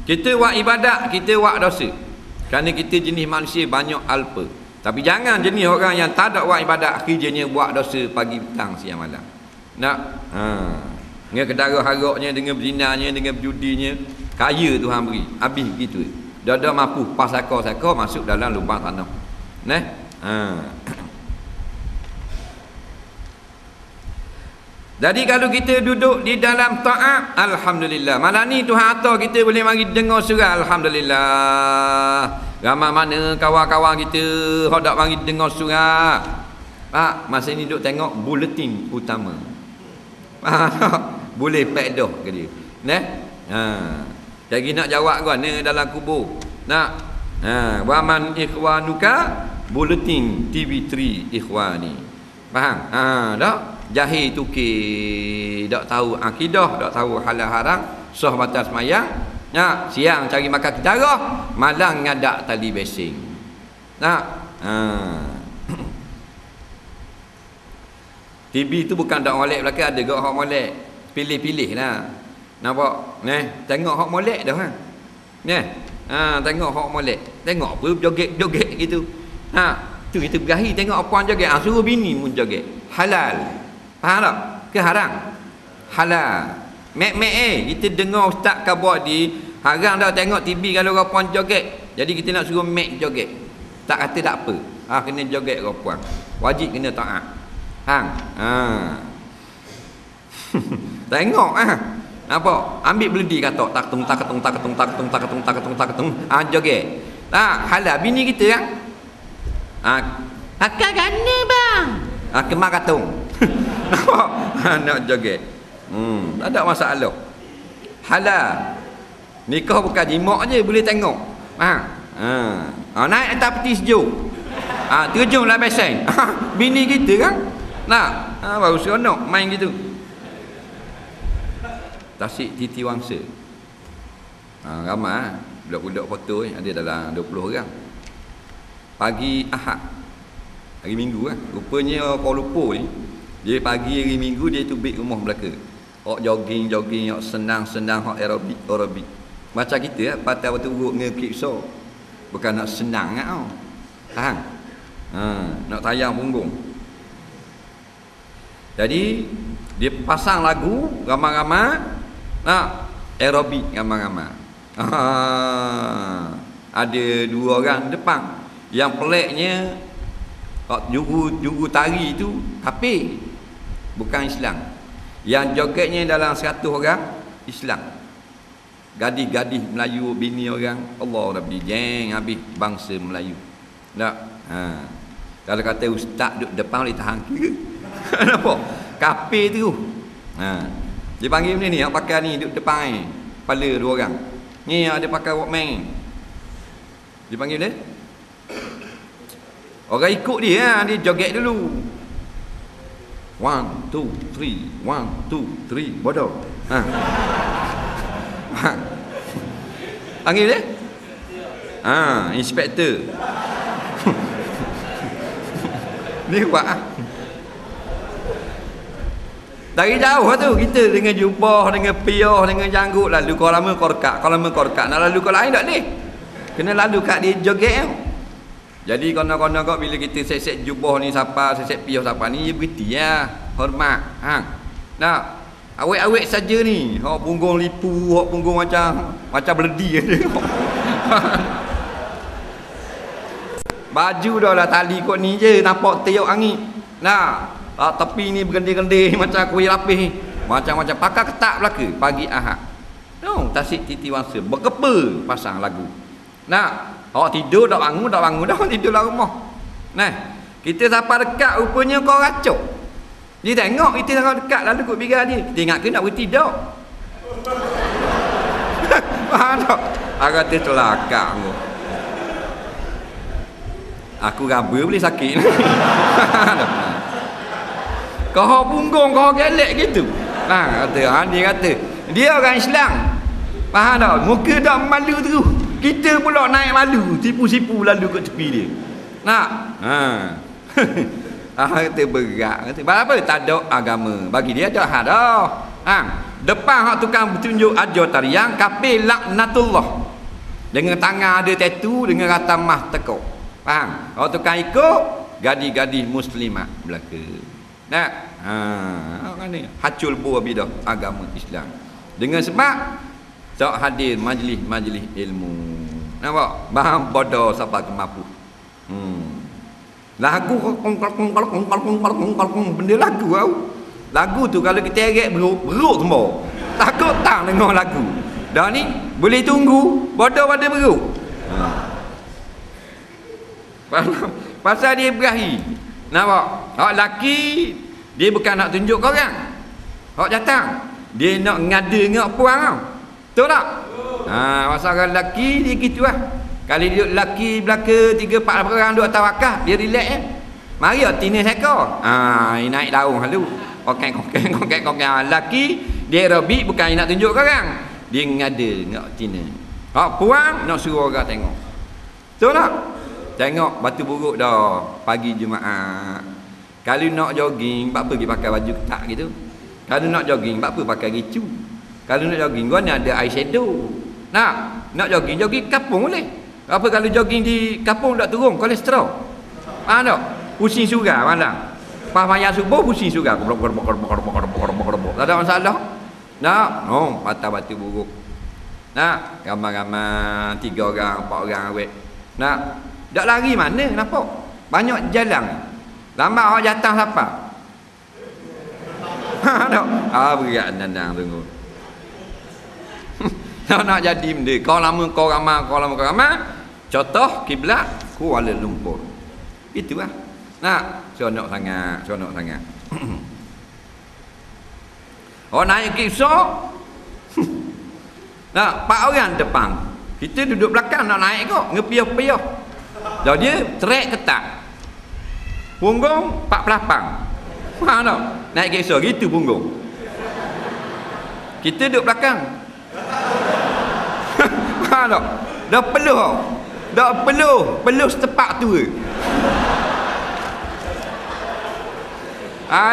Kita buat ibadat, kita buat dosa. Kerana kita jenis manusia banyak alpa. Tapi jangan jenis orang yang tak ada buat ibadat, kerjanya buat dosa pagi, petang, siang, malam. Dengan kedara haroknya, dengan berzinanya, dengan berjudinya, kaya Tuhan beri. Habis gitu. Dah mampu pas saka-saka masuk dalam lubang tanah. Nah. Jadi kalau kita duduk di dalam taat, alhamdulillah. Malam ni Tuhan atar kita boleh mari dengar surah, alhamdulillah. Ramai mana kawan-kawan kita hok dak mari dengar surah. Pak, masa ni duk tengok buletin utama. Boleh pack dah ke dia. Nah. Jadi nak jawab kan dalam kubur. Nak. Wa man ikhwanuka buletin TV3 ikhwani. Faham? Dak? Jahil tukir, tak tahu akidah, tak tahu halal haram, sah batas mayang. Siang cari makan ketara, malam ngadak tali basing. TV tu bukan dak molek belaka, ada gak hak molek. Pilih-pilih lah. Nampak? Tengok hak molek dah. Tengok hak molek. Tengok apa joget-joget gitu. Tu kita berahi tengok apa joget. Suruh bini pun joget. Halal. Faham tak? Ke haram? Halal. Mek-mek kita dengar ustaz khabar di haram dah tengok TV kalau orang joget. Jadi kita nak suruh mek joget. Tak kata tak apa. Kena joget orang. Wajib kena taat. Hang. Tengok nampak? Ambil beledi kata tak tung tak tung tak tung tak tung tak tung tak tung tak tung. Joget. Halal bini kita kan? Akak gana bang. Kemar katung. Nak joget. Tak ada masalah. Halal. Nikah bukan jimak je, boleh tengok. Naik atas peti sejuk. Terjunlah besen. Bini kita kan. Baru seronok main gitu. Tasik Titi Wangsa. Ramai budak-budak foto ada dalam 20 orang. Pagi Ahad. Hari Minggu kan. Rupanya Kuala Lumpur ni, dia pagi hari Minggu dia tu beg rumah belaka. Hok jogging, hok senang, hok aerobik. Macam kita patah waktu urut dengan kipso. Bukan nak senang tau. Faham? Nak tayang punggung. Jadi dia pasang lagu ramai-ramai, aerobik ramai-ramai. Ada 2 orang depan. Yang peliknya juru tari tu kafir, bukan Islam. Yang jogetnya dalam 100 orang Islam. Gadis-gadis Melayu, bini orang Allah Rabbi jeng habis bangsa Melayu. Tak? Kalau kata ustaz duduk depan boleh tahan kira. Nampak? Kafir tu. Dia panggil ni yang pakai ni duduk depan ni. Kepala 2 orang. Ni ada pakai Walkman. Dia panggil dia. Orang ikut dia, dia joget dulu. 1, 2, 3, 1, 2, 3, bodoh. Panggil dia? Inspektor. Ni buat dari jauh tu kita dengan jubah, dengan piyah, dengan janggut lalu kau lama korkat, nak lalu kau lain tak ni? Kena lalu kat dia joget. Jadi kono-kono kau bila kita set-set jubah ni siapa, set-set piyah siapa ni, dia berhenti ya, hormat. Nak awet-awet saja ni. Hok punggung lipu, hok punggung macam beledi je. Baju dah lah tali kot ni je, nampak tiup angin. Tepi ni bergendih-gendih macam kuih lapis. Macam-macam pakai ketak belaka pagi Ahad. Tasik Titi Wangsa berkepa pasang lagu. Tidur tak bangun dah tidur dalam rumah. Kita sampai dekat rupanya kau racuk. Dia tengok kita sampai dekat lalu kot bigar dia. Kita ingat ke nak berhenti tak? Faham tak? Aku kata celaka aku. Aku raba boleh sakit. Kau punggung kau gelek gitu. Dia kata dia orang Islam. Faham tak? Muka dah malu terus. Kita pula naik malu, sipu-sipu lalu kat tepi dia. Kata berat. Kata apa? Tak ada agama. Bagi dia ada hal dah. Depan hak tukang tunjuk ajar tarian kafir laknatullah. Dengan tangan ada tatu dengan ratamah tekuk. Faham? Kalau tukang ikut gadis-gadis muslimat belaka. Kan ni hacul buah bidah agama Islam. Dengan sebab tak hadir majlis-majlis ilmu. Nampak? Bahang bodoh sampai ke mampu. Lagu benda lagu tau. Lagu tu kalau kita agak beruk semua. Takut tak dengar lagu. Dah ni boleh tunggu bodoh pada beruk. Pasal dia berahi. Nampak? Hak laki dia bukan nak tunjuk kau orang. Hak datang dia nak ngada dengan puang tau. Betul tak? Pasal lelaki dia gitu lah. Kalau dia lelaki belaka 3-4 orang duk tawakal, dia relax Mari tina seka. Naik daun halu. Kokek. Lelaki dia aerobik bukan nak tunjuk orang. Dia ngada ngak tina. Hak puang nak suruh orang tengok. Betul tak? Tengok batu buruk dah pagi Jumaat. Kalau nak jogging, tak pergi pakai baju ketat gitu. Kalau nak jogging, tak apa pakai ricu. Kalau nak jogging, gua ada eyeshadow. Nak jogging kapung boleh. Apa kalau jogging di kapung tak turun kolesterol? Tak? Pusing sugar malam. Pas mayang subuh pusing sugar. Tak ada masalah. Patah batu buruk. Ramai-ramai 3 orang, 4 orang awet. Tak lari mana nampak? Banyak jalan. Lambat awak jatah siapa? Berat nandang tunggu. Nak jadi benda. Kau lama kau ramai. Contoh kiblat Kuala Lumpur. Itulah. Seronok sangat. Naik kisah. 4 orang depan. Kita duduk belakang nak naik kok, ngepiah-piah. Dah dia trek ketat. Punggung 48. Tak? Naik kisah gitu punggung. Kita duduk belakang. Tak? Dah peluh setepak tu.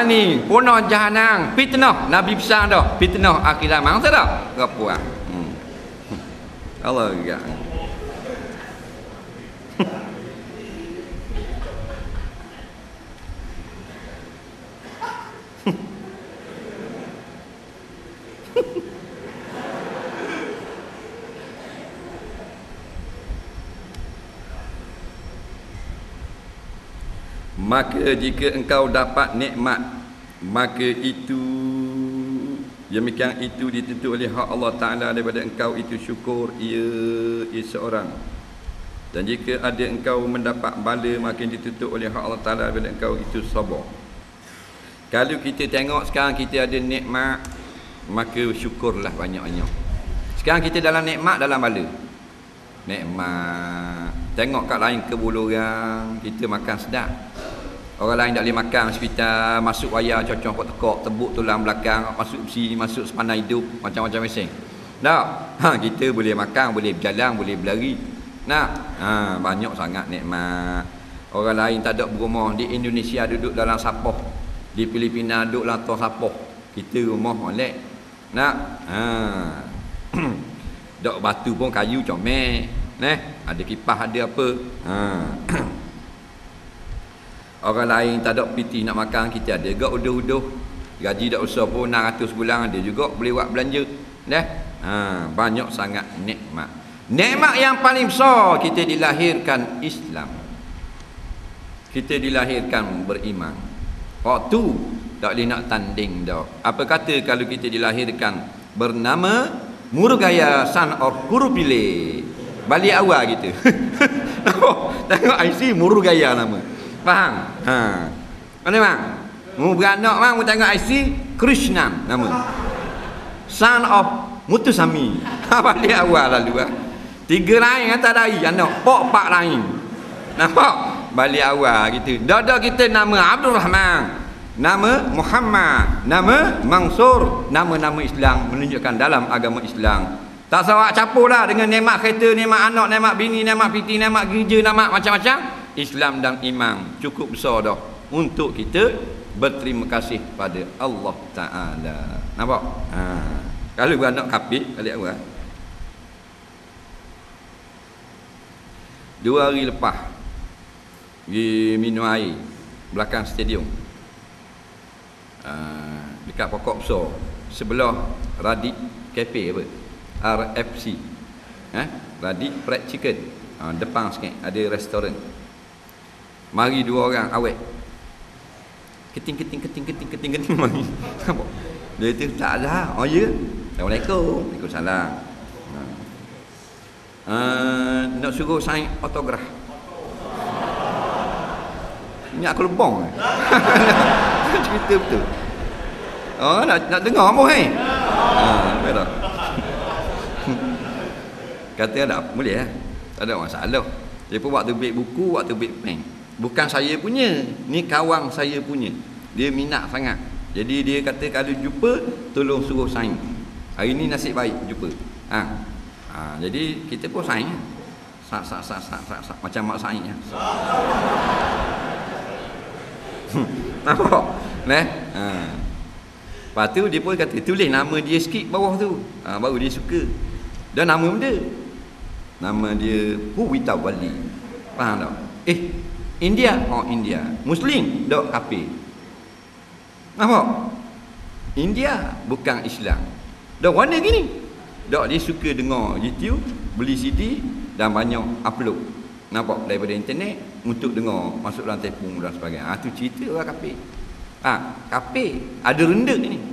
Ni punah jahanam, fitnah Nabi pesan dah, fitnah akhir zaman tak? Gapuah. Allah juga. Maka jika engkau dapat nikmat, maka itu demikian itu ditentu oleh hak Allah Ta'ala daripada engkau itu syukur ia seorang. Dan jika ada engkau mendapat bala, makin ditutup oleh hak Allah Ta'ala daripada engkau itu sabar. Kalau kita tengok sekarang kita ada nikmat, maka syukurlah banyak-banyak. Sekarang kita dalam nikmat, dalam bala. Nikmat. Tengok kat lain kebul orang, kita makan sedap. Orang lain tak boleh makan hospital, masuk wayar cocok kot tekok, tebuk tulang belakang, masuk besi, masuk sepanah hidup, macam-macam mesin. Kita boleh makan, boleh berjalan, boleh berlari. Banyak sangat nikmat. Orang lain tak ada berumah, di Indonesia duduk dalam sapoh, di Filipina duduk dalam tor sapoh. Kita rumah molek. Dok batu pun kayu comel. Ada kipas, ada apa. Orang lain tak ada piti nak makan, kita ada juga uduh-uduh. Gaji tak usah pun 600 bulan ada juga boleh buat belanja. Banyak sangat nikmat. Nikmat yang paling besar, kita dilahirkan Islam. Kita dilahirkan beriman. Waktu tak boleh nak tanding dah. Apa kata kalau kita dilahirkan bernama Murugaya son of Kurupile. Balik awal gitu. Tengok IC Murugaya nama. Faham? Mana bang? Mu beranak bang, mu tengok IC Krishna nama. Son of Mutusami. Balik awal lalu 3 lain kata dari anak, pak lain. Nampak? Balik awal gitu. Dah kita nama Abdul Rahman, nama Muhammad, nama Mansur, nama-nama Islam menunjukkan dalam agama Islam. Tak sawak campurlah dengan nikmat kereta, nikmat anak, nikmat bini, nikmat piti, nikmat gereja, nikmat macam-macam. Islam dan iman cukup besar dah untuk kita berterima kasih pada Allah Ta'ala. Nampak? Kalau beranak kafir, balik awal 2 hari lepas pergi minum air belakang stadium. Dekat pokok besar sebelah Radik Cafe apa? RFC. Radik Fried Chicken. Depan sikit ada restoran. Mari dua orang awet. Keting mari. Dia tu tak ada. Oh ya. Assalamualaikum. Waalaikumsalam. Nak suruh sign autograf. Ni aku lebong. Cerita betul. Nak dengar apa betul. Kata ada boleh lah. Tak ada masalah. Dia pun waktu beg buku, waktu beg pen. Bukan saya punya, ni kawan saya punya. Dia minat sangat. Jadi dia kata kalau jumpa tolong suruh sign. Hari ni nasib baik jumpa. Jadi kita pun sign. Sak macam mak sign ya. Nampak? Lepas tu dia pun kata tulis nama dia sikit bawah tu. Baru dia suka. Dan nama benda. Nama dia Huwita Wali. Faham tak? India. India. Muslim. Dok kafir. Nampak? India bukan Islam. Dok warna gini. Dok dia suka dengar YouTube, beli CD dan banyak upload. Nampak? Daripada internet untuk dengar, masuk dalam telefon dan sebagainya. Tu cerita orang kafir. Kafir ada rendah ni.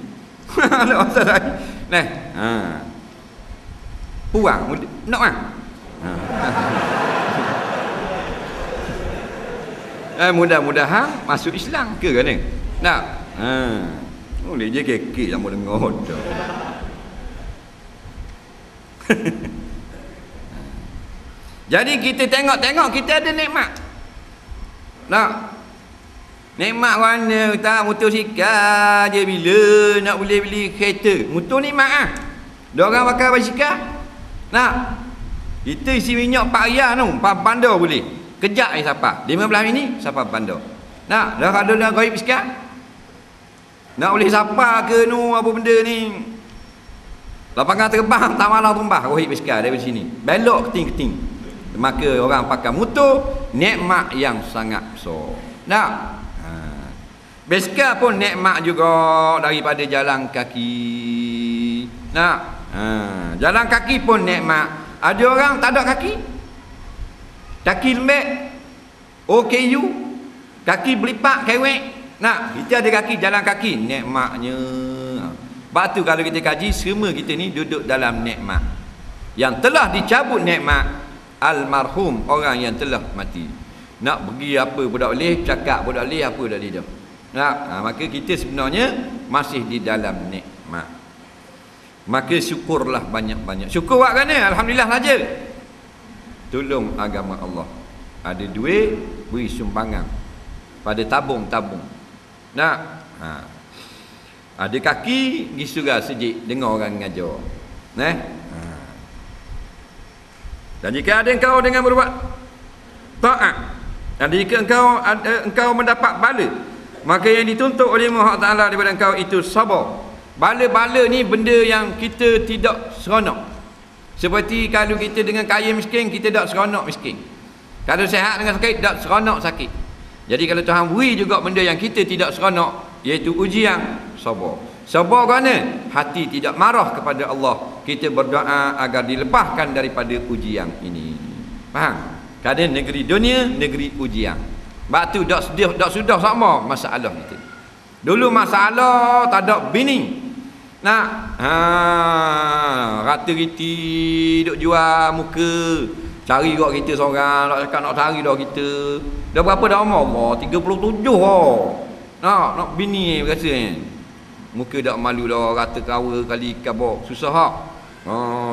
Ada masalah. Puang nak mudah-mudahan masuk Islam ke kan ni? Nak. Boleh je kekek sama dengar. Jadi kita tengok kita ada nikmat. Nak. Nikmat mana tak motosikal je bila nak boleh beli kereta. Motor nikmat Diorang pakai basikal. Nak. Kita isi minyak 4 riyal tu, 4 bandar boleh. Kejap siapa? 15 minit siapa bandar. Nak, dah ada dah gaib sikit. Nak boleh siapa ke nu apa benda ni? Lapangan terbang tak malah tumbah gaib sikit dari sini. Belok keting-keting. Maka orang pakai motor nikmat yang sangat besar. Nak. Basikal pun nikmat juga daripada jalan kaki. Nak. Jalan kaki pun nikmat. Ada orang tak ada kaki. Kaki lembek. OKU. Kaki belipak kewek. Nak, kita ada kaki, jalan kaki, nikmatnya. Sebab tu kalau kita kaji, semua kita ni duduk dalam nikmat. Yang telah dicabut nikmat almarhum, orang yang telah mati. Nak pergi apa pun tak boleh, cakap pun tak boleh, apa dah lidah. Nak, maka kita sebenarnya masih di dalam nikmat. Maka syukurlah banyak-banyak. Syukur buat kerana alhamdulillah saja. Tolong agama Allah. Ada duit, beri sumbangan pada tabung-tabung. Nak. Ada kaki, pergi surau sejik dengar orang mengajar. Dan jika ada engkau dengan berbuat taat, dan jika engkau mendapat bala, maka yang dituntut oleh Allah Ta'ala daripada engkau itu sabar. Bala-bala ni benda yang kita tidak seronok. Seperti kalau kita dengan kaya miskin, kita tak seronok miskin. Kalau sihat dengan sakit, tak seronok sakit. Jadi kalau Tuhan beri juga benda yang kita tidak seronok, iaitu ujian, sabar. Sabar kerana hati tidak marah kepada Allah. Kita berdoa agar dilepaskan daripada ujian ini. Faham? Kerana negeri dunia, negeri ujian. Sebab tu tak sudah sama masalah kita. Dulu masalah tak ada bini. Nak rata riti duk jual muka, cari kat kita seorang, nak cakap nak cari dah kita. Dah berapa dah umur? 37 nak bini berasa ni. Muka dak malu dah, rata kawa kali kabok, susah hak.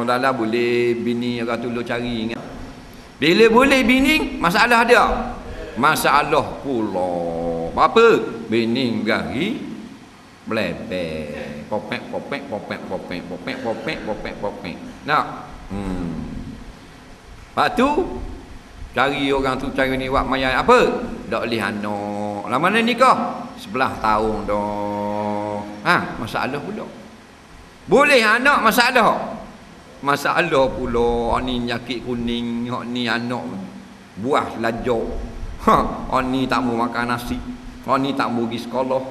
Dah lah boleh bini orang tu cari. Bila boleh bini, masalah dia. Masalah pula. Apa? Bini gari blebek. Popek. Nak. Lepas tu cari orang tu, cari ni buat mayat apa? Tak boleh anak. Lama mana nikah? 11 tahun dah. Masalah pula. Boleh anak masalah. Masalah pula. Ni nyakit kuning, ni anak buah lajok. Ni tak mau makan nasi. Ni tak mau pergi sekolah.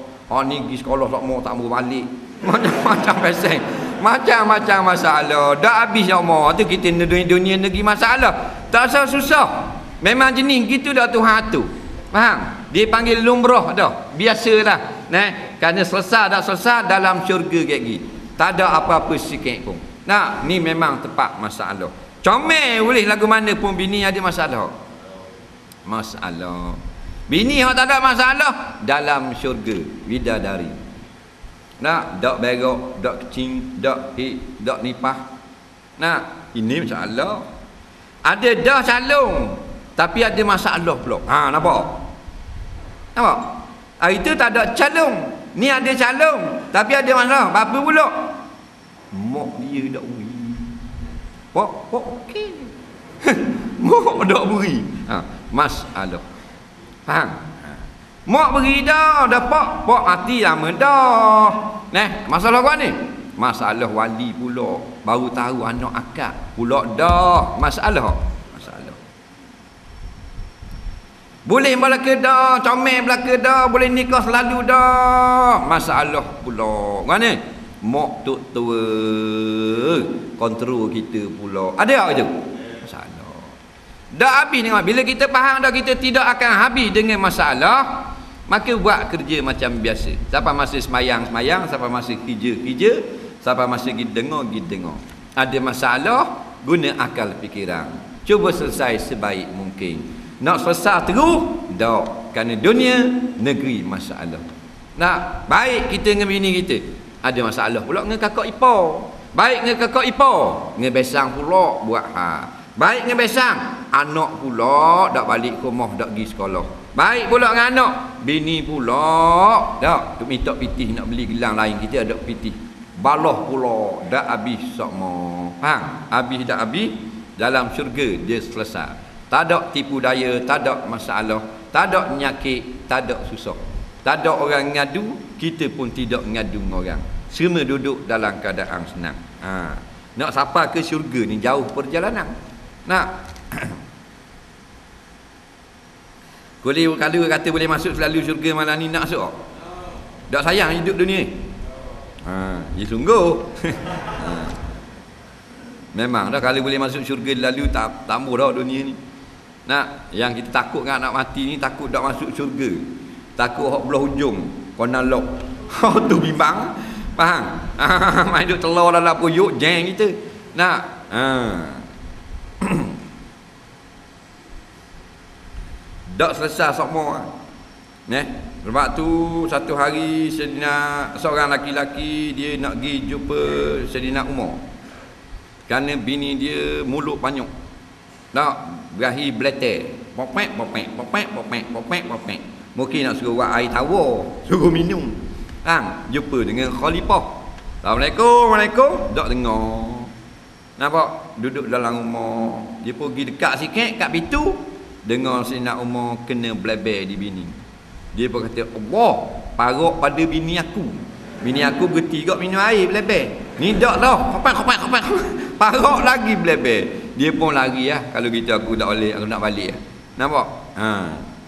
ni pergi sekolah tak mau balik. Macam-macam pasal. Macam-macam masalah. Dah habis Allah tu kita dunia negeri masalah. Tak susah. Memang jenis gitu dah Tuhan tu. Faham? Dia panggil lumrah dah. Biasalah. Kerana selesai tak selesai dalam syurga kayak gini. Tak ada apa-apa sikit pun. Nah, ni memang tepat masalah. Comel boleh lagu mana pun bini ada masalah. Masalah. Bini yang tak ada masalah dalam syurga bidadari. Nak dak berok, dak kecing, dak hik, dak nipah. Nah, ini masalah. Ada dah calung tapi ada masalah pula. Nampak? Nampak? Itu tak ada calung. Ni ada calung tapi ada masalah. Apa pula? Mak dia dak beri. Pok okey. Mak dak beri. Masalah. Faham? Mak beri dah pak mati lama dah. Masalah apa ni? Masalah wali pula. Baru tahu anak akak pula dah. Masalah. Boleh belaka dah, comel belaka dah, boleh nikah selalu dah. Masalah pula. Mana? Mak tok tua kontrol kita pula. Ada tak itu? Masalah. Dah habis tengok. Bila kita faham dah kita tidak akan habis dengan masalah, maka buat kerja macam biasa. Siapa masa semayang, siapa masa kerja, siapa masa pergi dengar. Ada masalah, guna akal fikiran. Cuba selesai sebaik mungkin. Nak selesai terus, tak. Kerana dunia, negeri masalah. Nak baik kita dengan bini kita, ada masalah pula dengan kakak ipar. Baik dengan kakak ipar, dengan besang pula buat baik dengan besang, anak pula tak balik ke rumah, tak pergi sekolah. Baik pula dengan anak, bini pula tak minta pitih nak beli gelang lain, kita ada pitih. Balah pula, dah habis semua. Faham? Habis dah habis, dalam syurga dia selesai. Tak ada tipu daya, tak ada masalah, tak ada penyakit, tak ada susah. Tak ada orang ngadu, kita pun tidak ngadu dengan orang. Semua duduk dalam keadaan senang. Nak sampai ke syurga ni jauh perjalanan. Nak kalau kata boleh masuk selalu syurga malam ni, nak masuk? Tak sayang hidup dunia ni? Ya sungguh. Memang dah kalau boleh masuk syurga lalu tak tambah dah dunia ni. Nak, yang kita takut kan nak mati ni, takut tak masuk syurga. Takut hak belah hujung, kena lock. Tu bimbang. Faham? Main duk telur dalam puyuk jeng kita. Nak. Tak selesai semua. Sebab tu satu hari seorang laki-laki dia nak pergi jumpa Saidina Umar. Kerana bini dia mulut banyak. Tak berahi beleter. Popek. Mungkin nak suruh buat air tawar, suruh minum. Jumpa dengan khalifah. Assalamualaikum. Tak dengar. Nampak? Duduk dalam rumah. Dia pergi dekat sikit kat pintu, dengar Saidina Umar kena bleber di bini. Dia pun kata, Allah, parok pada bini aku. Bini aku berhenti kok minum air bleber. Ni tak dah. Kopek. Parok lagi bleber. Dia pun lari lah. Kalau gitu aku tak boleh, aku nak balik lah. Nampak?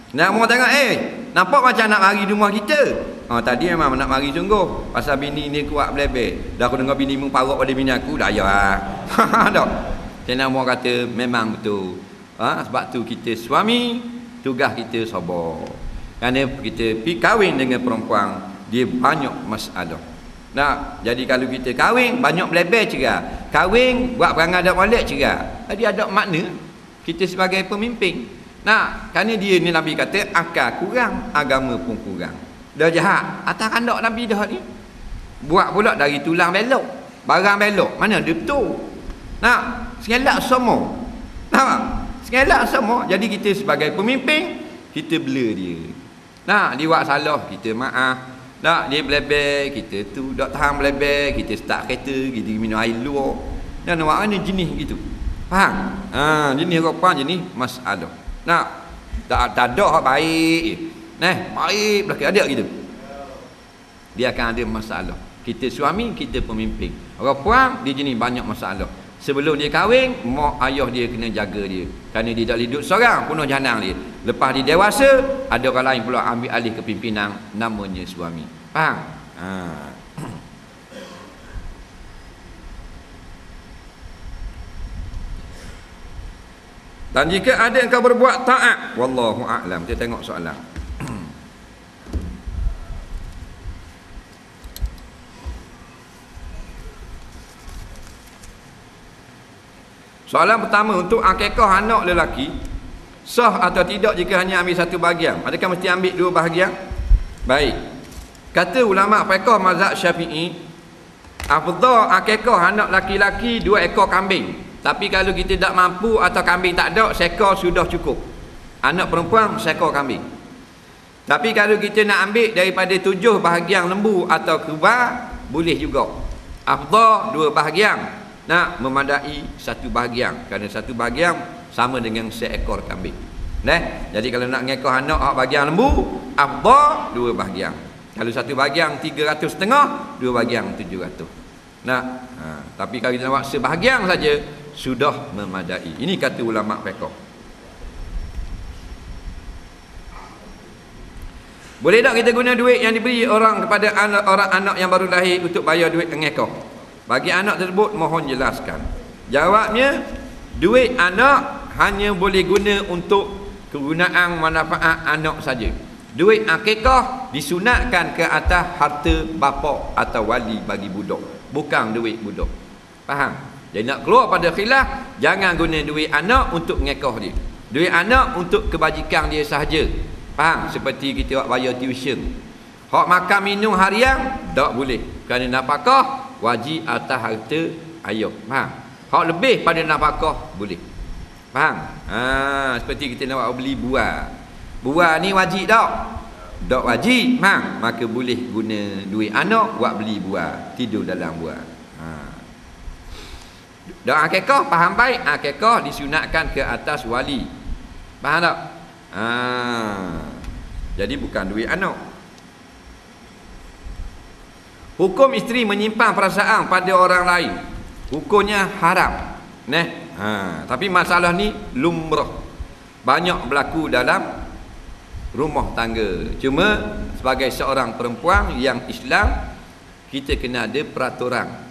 Nak orang tengok, nampak macam nak mari di rumah kita. Tadi memang nak mari sungguh. Pasal bini ni kuat bleber. Dah aku dengar bini mu parok pada bini aku, dah ayah lah. Tak? Saya nak kata, memang betul. Sebab tu kita suami, tugas kita sabar. Kerana kita pergi kahwin dengan perempuan, dia banyak masalah. Nak, jadi kalau kita kahwin, banyak bleber cerah. Kahwin, buat perangai tak molek cerah. Jadi ada makna, kita sebagai pemimpin. Nak, kerana dia ni Nabi kata, akal kurang, agama pun kurang. Dah jahat, atas kandak Nabi dah ni. Buat pula dari tulang belok, barang belok, mana dia betul. Nak, sengelak semua. Nampak? Sengelak semua. Jadi kita sebagai pemimpin, kita bela dia. Nak, dia buat salah, kita maaf. Tak, dia bleber, kita tu tak tahan bleber, kita start kereta, kita minum air luar. Dan awak ni jenis gitu. Faham? Jenis apa jenis masalah. Nak, tak ada hak baik. Baik belaka ada gitu. Dia akan ada masalah. Kita suami, kita pemimpin. Orang puan dia jenis banyak masalah. Sebelum dia kahwin, mak ayah dia kena jaga dia. Kerana dia tak boleh duduk seorang, penuh jahanam dia. Lepas dia dewasa, ada orang lain pula ambil alih kepimpinan, namanya suami. Faham? Dan jika ada yang kau berbuat taat, wallahu a'lam. Kita tengok soalan. Soalan pertama, untuk akikah anak lelaki sah atau tidak jika hanya ambil satu bahagian? Adakah mesti ambil dua bahagian? Baik. Kata ulama fiqh mazhab Syafi'i, afdal akikah anak laki-laki 2 ekor kambing. Tapi kalau kita tak mampu atau kambing tak ada, seekor sudah cukup. Anak perempuan seekor kambing. Tapi kalau kita nak ambil daripada 7 bahagian lembu atau kerbau, boleh juga. Afdal 2 bahagian. Nak memadai 1 bahagian, kerana 1 bahagian sama dengan seekor kambing. Jadi kalau nak ngekor anak bahagian lembu, afdal 2 bahagian. Kalau 1 bahagian 300,5, 2 bahagian 700. Tapi kalau kita nak buat sebahagian saja, sudah memadai. Ini kata ulama fiqh. Boleh tak kita guna duit yang diberi orang kepada orang anak yang baru lahir untuk bayar duit ngekor? Bagi anak tersebut, mohon jelaskan. Jawabnya, duit anak hanya boleh guna untuk kegunaan manfaat anak saja. Duit akikah disunatkan ke atas harta bapa atau wali bagi budak, bukan duit budak. Faham? Jadi nak keluar pada khilaf, jangan guna duit anak untuk ngekah dia. Duit anak untuk kebajikan dia sahaja. Faham? Seperti kita buat bayar tuition. Hak makan minum harian tak boleh, kerana nafkah wajib atas harta ayah. Faham? Hak lebih pada nafkah boleh. Faham? Seperti kita nak beli buah. Buah ni wajib tak? Tak wajib. Faham? Maka boleh guna duit anak buat beli buah, tidur dalam buah. Dan akikah, faham baik, akikah disunatkan ke atas wali. Faham tak? Jadi bukan duit anak. Hukum isteri menyimpan perasaan pada orang lain, hukumnya haram. Tapi masalah ni lumrah, banyak berlaku dalam rumah tangga. Cuma sebagai seorang perempuan yang Islam, kita kena ada peraturan.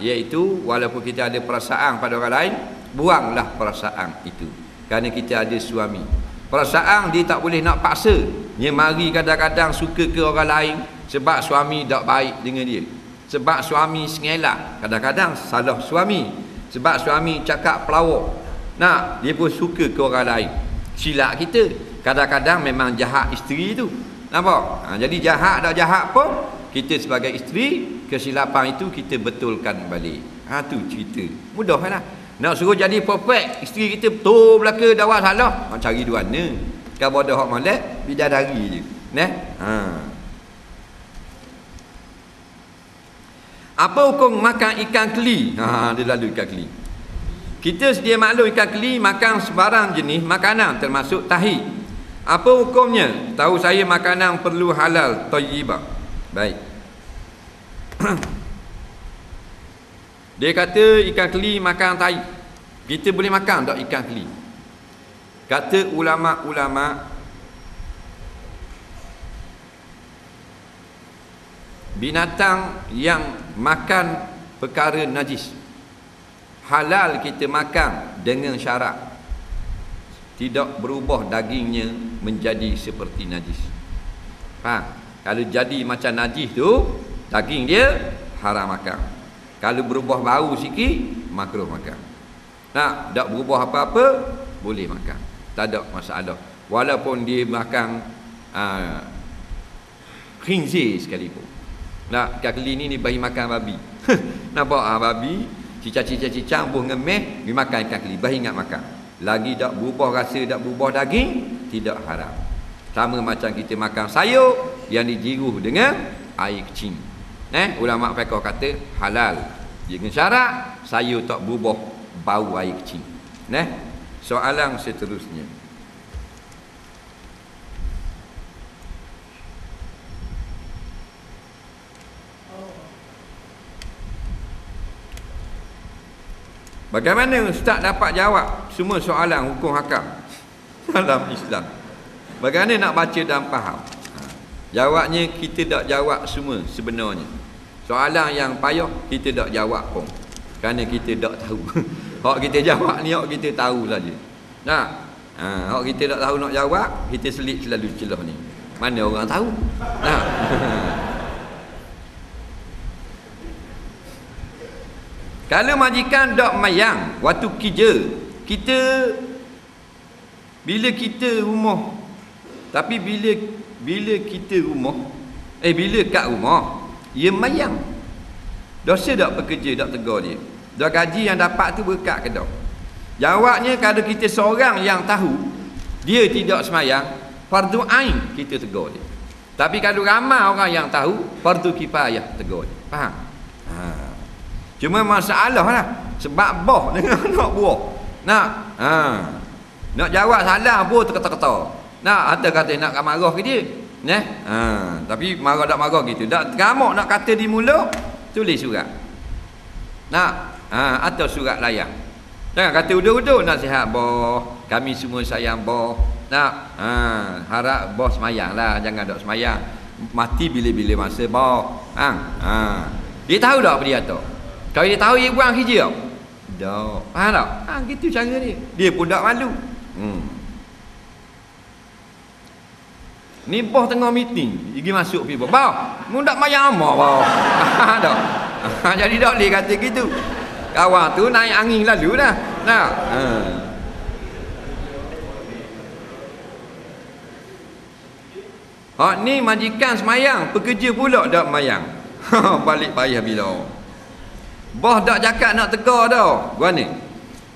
Iaitu walaupun kita ada perasaan pada orang lain, buanglah perasaan itu, kerana kita ada suami. Perasaan dia tak boleh nak paksa. Dia mari kadang-kadang suka ke orang lain sebab suami tak baik dengan dia, sebab suami sengelak. Kadang-kadang salah suami, sebab suami cakap pelawak, dia pun suka ke orang lain. Silap kita, kadang-kadang memang jahat isteri tu. Nampak? Jadi jahat tak jahat pun, kita sebagai isteri, kesilapan itu kita betulkan balik. Tu cerita. Mudah lah. Nak suruh jadi perfect, isteri kita betul belaka dah buat salah, cari dua mana. Kalau ada hak malas, bidadari je. Apa hukum makan ikan keli? Dia lalu ikan keli. Kita sedia maklum ikan keli makan sebarang jenis makanan termasuk tahi. Apa hukumnya? Tahu saya makanan perlu halal thayyibah. Baik. Dia kata ikan keli makan tahi. Kita boleh makan tak ikan keli? Kata ulama-ulama, binatang yang makan perkara najis halal kita makan dengan syarat tidak berubah dagingnya menjadi seperti najis. Kalau jadi macam najis tu, daging dia haram makan. Kalau berubah bau sikit, makruh makan. Tak berubah apa-apa, boleh makan. Tak ada masalah. Walaupun dia makan khinzir sekalipun. Ikan keli ni bagi makan babi. Nampak babi cicak-cicak buh ngemeh, dia makan ikan keli, bagi ingat makan. Lagi tak berubah rasa, tak berubah daging, tidak haram. Sama macam kita makan sayur yang dijiruh dengan air kecing. Ulama fiqh kata halal dengan syarat sayur tak berubah bau air kecing. Soalan seterusnya, bagaimana Ustaz dapat jawab semua soalan hukum hakam dalam Islam? Bagaimana nak baca dan faham? Jawabnya kita tak jawab semua sebenarnya. Soalan yang payah kita tak jawab pun. Kerana kita tak tahu. Hak kita jawab ni hak kita tahu saja. Nah, hak kita tak tahu nak jawab, kita selit selalu celah ni. Mana orang tahu? Nah. Kalau majikan tak mayang waktu kerja, kita bila kita rumah, tapi bila kita rumah, bila kat rumah, ia mayang. Dosa tak pekerja, tak tegur dia. Dah gaji yang dapat tu berkat ke tak? Jawabnya kalau kita seorang yang tahu dia tidak semayang, fardu ain kita tegur dia. Tapi kalau ramai orang yang tahu, fardu kifayah tegur dia. Faham? Cuma masalah lah sebab boh dengan anak buah. Nak jawab salah pun terkata-kata. Kata nak marah ke dia. Tapi marah tak marah gitu. Tak gamak nak kata di mulut, tulis surat. Atau surat layang. Jangan kata udah-udah nasihat boh, kami semua sayang boh. Harap boh semayang lah, jangan tak semayang. Mati bila-bila masa boh. Dia tahu tak apa dia tu? Kalau dia tahu dia buang kerja tak? Tak. Faham tak? Gitu cara dia. Dia pun tak malu. Ni bos tengah meeting, pergi masuk pergi bos. Mu tak mayang amak bos. Tak. Jadi tak boleh kata gitu. Kawan tu naik angin lalu dah. Ni majikan semayang, pekerja pula tak mayang. Balik payah bila. Bos tak cakap nak tegur dah. Gua ni.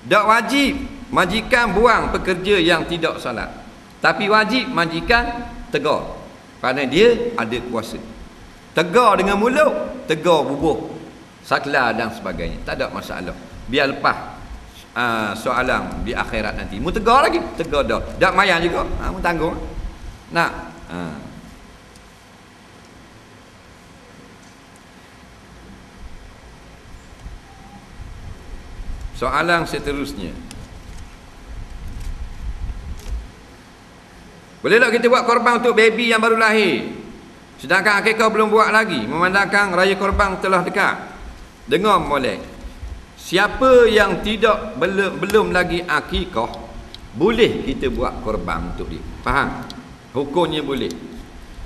Tak wajib majikan buang pekerja yang tidak solat. Tapi wajib majikan tegur. Kerana dia ada kuasa. Tegur dengan mulut, tegur bubuh, saklar dan sebagainya. Tak ada masalah. Biar lepas soalan di akhirat nanti. Mu tegur lagi, tegur dah. Tak mayang juga. Mu tanggung. Nak. Soalan seterusnya. Boleh tak kita buat korban untuk baby yang baru lahir, sedangkan akikah belum buat lagi, memandangkan raya korban telah dekat? Dengar molek. Siapa yang belum lagi akikah, boleh kita buat korban untuk dia. Faham? Hukumnya boleh.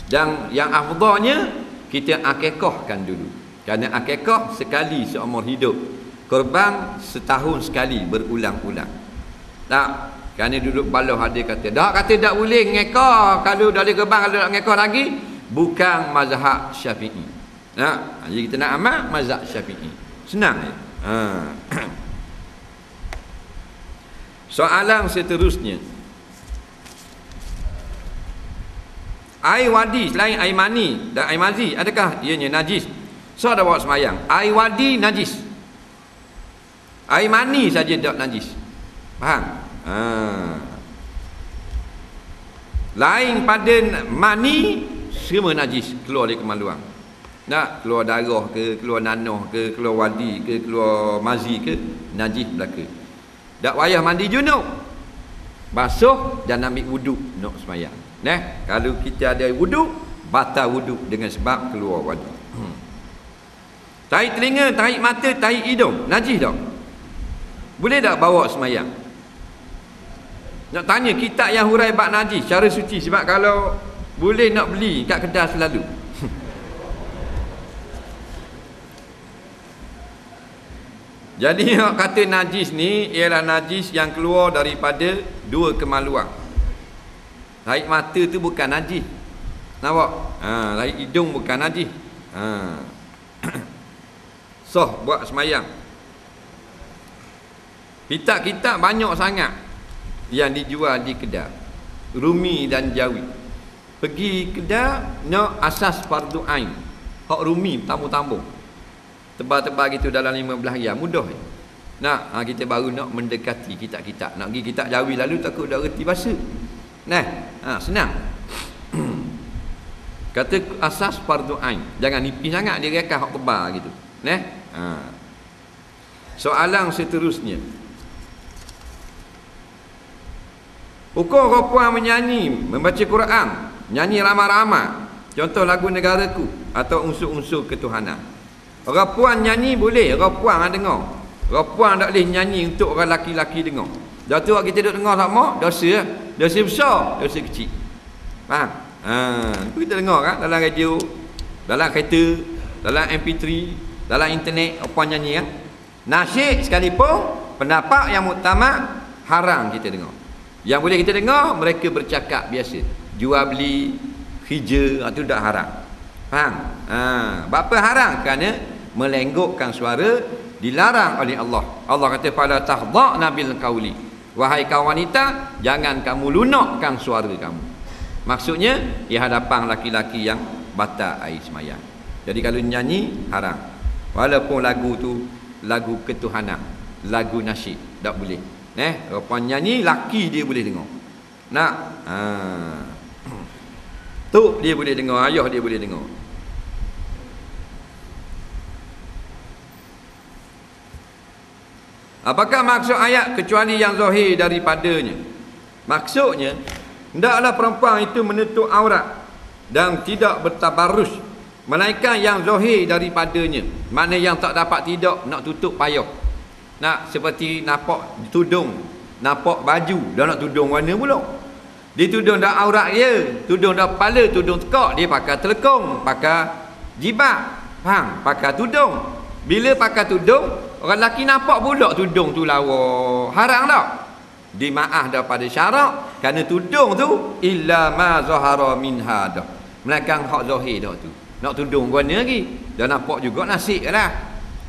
Dan yang afdalnya kita akikahkan dulu. Kerana akikah sekali seumur hidup. Korban setahun sekali berulang-ulang. Tak? Kerana duduk baloh ada kata, tak boleh ngekah kalau dah ada korban, kalau nak ngekah lagi, bukan mazhab Syafi'i. Jadi kita nak amal mazhab Syafi'i. Senang je. Soalan seterusnya. Air wadi selain air mani dan air mazi, adakah ianya najis? So ada bawa semayang. Air wadi najis. Air mani saja tak najis. Faham? Lain pada mani, semua najis keluar dari kemaluan. Nak keluar darah ke, keluar nanah ke, keluar wadi ke, keluar mazi ke, najis belaka. Tak payah mandi junub, basuh dan ambil wuduk nak semayang. Kalau kita ada wuduk, batal wuduk dengan sebab keluar wadi. Tahi telinga, tahi mata, tahi hidung, najis tak? Boleh tak bawa semayang? Nak tanya kitab yang hurai bab najis cara suci, sebab kalau boleh nak beli kat kedai selalu. Jadi nak kata najis ni ialah najis yang keluar daripada dua kemaluan. Tahi mata tu bukan najis. Nampak? Tahi hidung bukan najis. Soh buat semayang. Kitab-kitab banyak sangat yang dijual di kedai, Rumi dan Jawi. Pergi kedai nak asas fardu ain, hak Rumi tambung-tambung tebal-tebal gitu dalam 15 riyal, mudah. Kita baru nak mendekati kitab-kitab. Nak pergi kitab Jawi lalu takut tak reti bahasa. Senang. Kata asas fardu ain, jangan nipis sangat dia rekah hak tebal gitu. Soalan seterusnya. Hukum perempuan menyanyi, membaca Quran, nyanyi ramai-ramai Contoh lagu negaraku atau unsur-unsur ketuhanan. Orang puan nyanyi boleh, orang puan dengar. Orang puan tak boleh nyanyi untuk orang laki-laki dengar. Dah tu kita duduk dengar sama, dosa. Dosa besar, dosa kecil. Faham? Itu kita dengar kan dalam radio, dalam kereta, dalam MP3, dalam internet apa nyanyi kan. Nasyid sekalipun pendapat yang muktamad haram kita dengar. Yang boleh kita dengar mereka bercakap biasa. Jual beli, hija, itu tak haram. Faham? Bapa haram? Kerana melenggukkan suara dilarang oleh Allah. Allah kata pada tahdha'na bil qauli. Wahai kaum wanita, jangan kamu lunakkan suara kamu. Maksudnya di hadapan laki-laki yang batal air sembahyang. Jadi kalau nyanyi haram. Walaupun lagu tu lagu ketuhanan, lagu nasyid, tak boleh. Orang nyanyi laki dia boleh dengar. Nak tok dia boleh dengar, ayah dia boleh dengar. Apakah maksud ayat kecuali yang zahir daripadanya? Maksudnya hendaklah perempuan itu menutup aurat dan tidak bertabarrus, melainkan yang zahir daripadanya. Mana yang tak dapat tidak nak tutup payah. Nak seperti nampak tudung, nampak baju, dah nak tudung warna pula. Dia tudung dah aurat dia, tudung dah kepala, tudung tekak, dia pakai telekung, pakai jibab. Faham? Pakai tudung. Bila pakai tudung, orang lelaki nampak pula tudung tu lawa. Haram tak? Dimaaf daripada syarak, kerana tudung tu illa ma zahara minha dah. Melainkan hak zahir dah tu. Nak tudung warna lagi. Dah nampak juga nasib dah.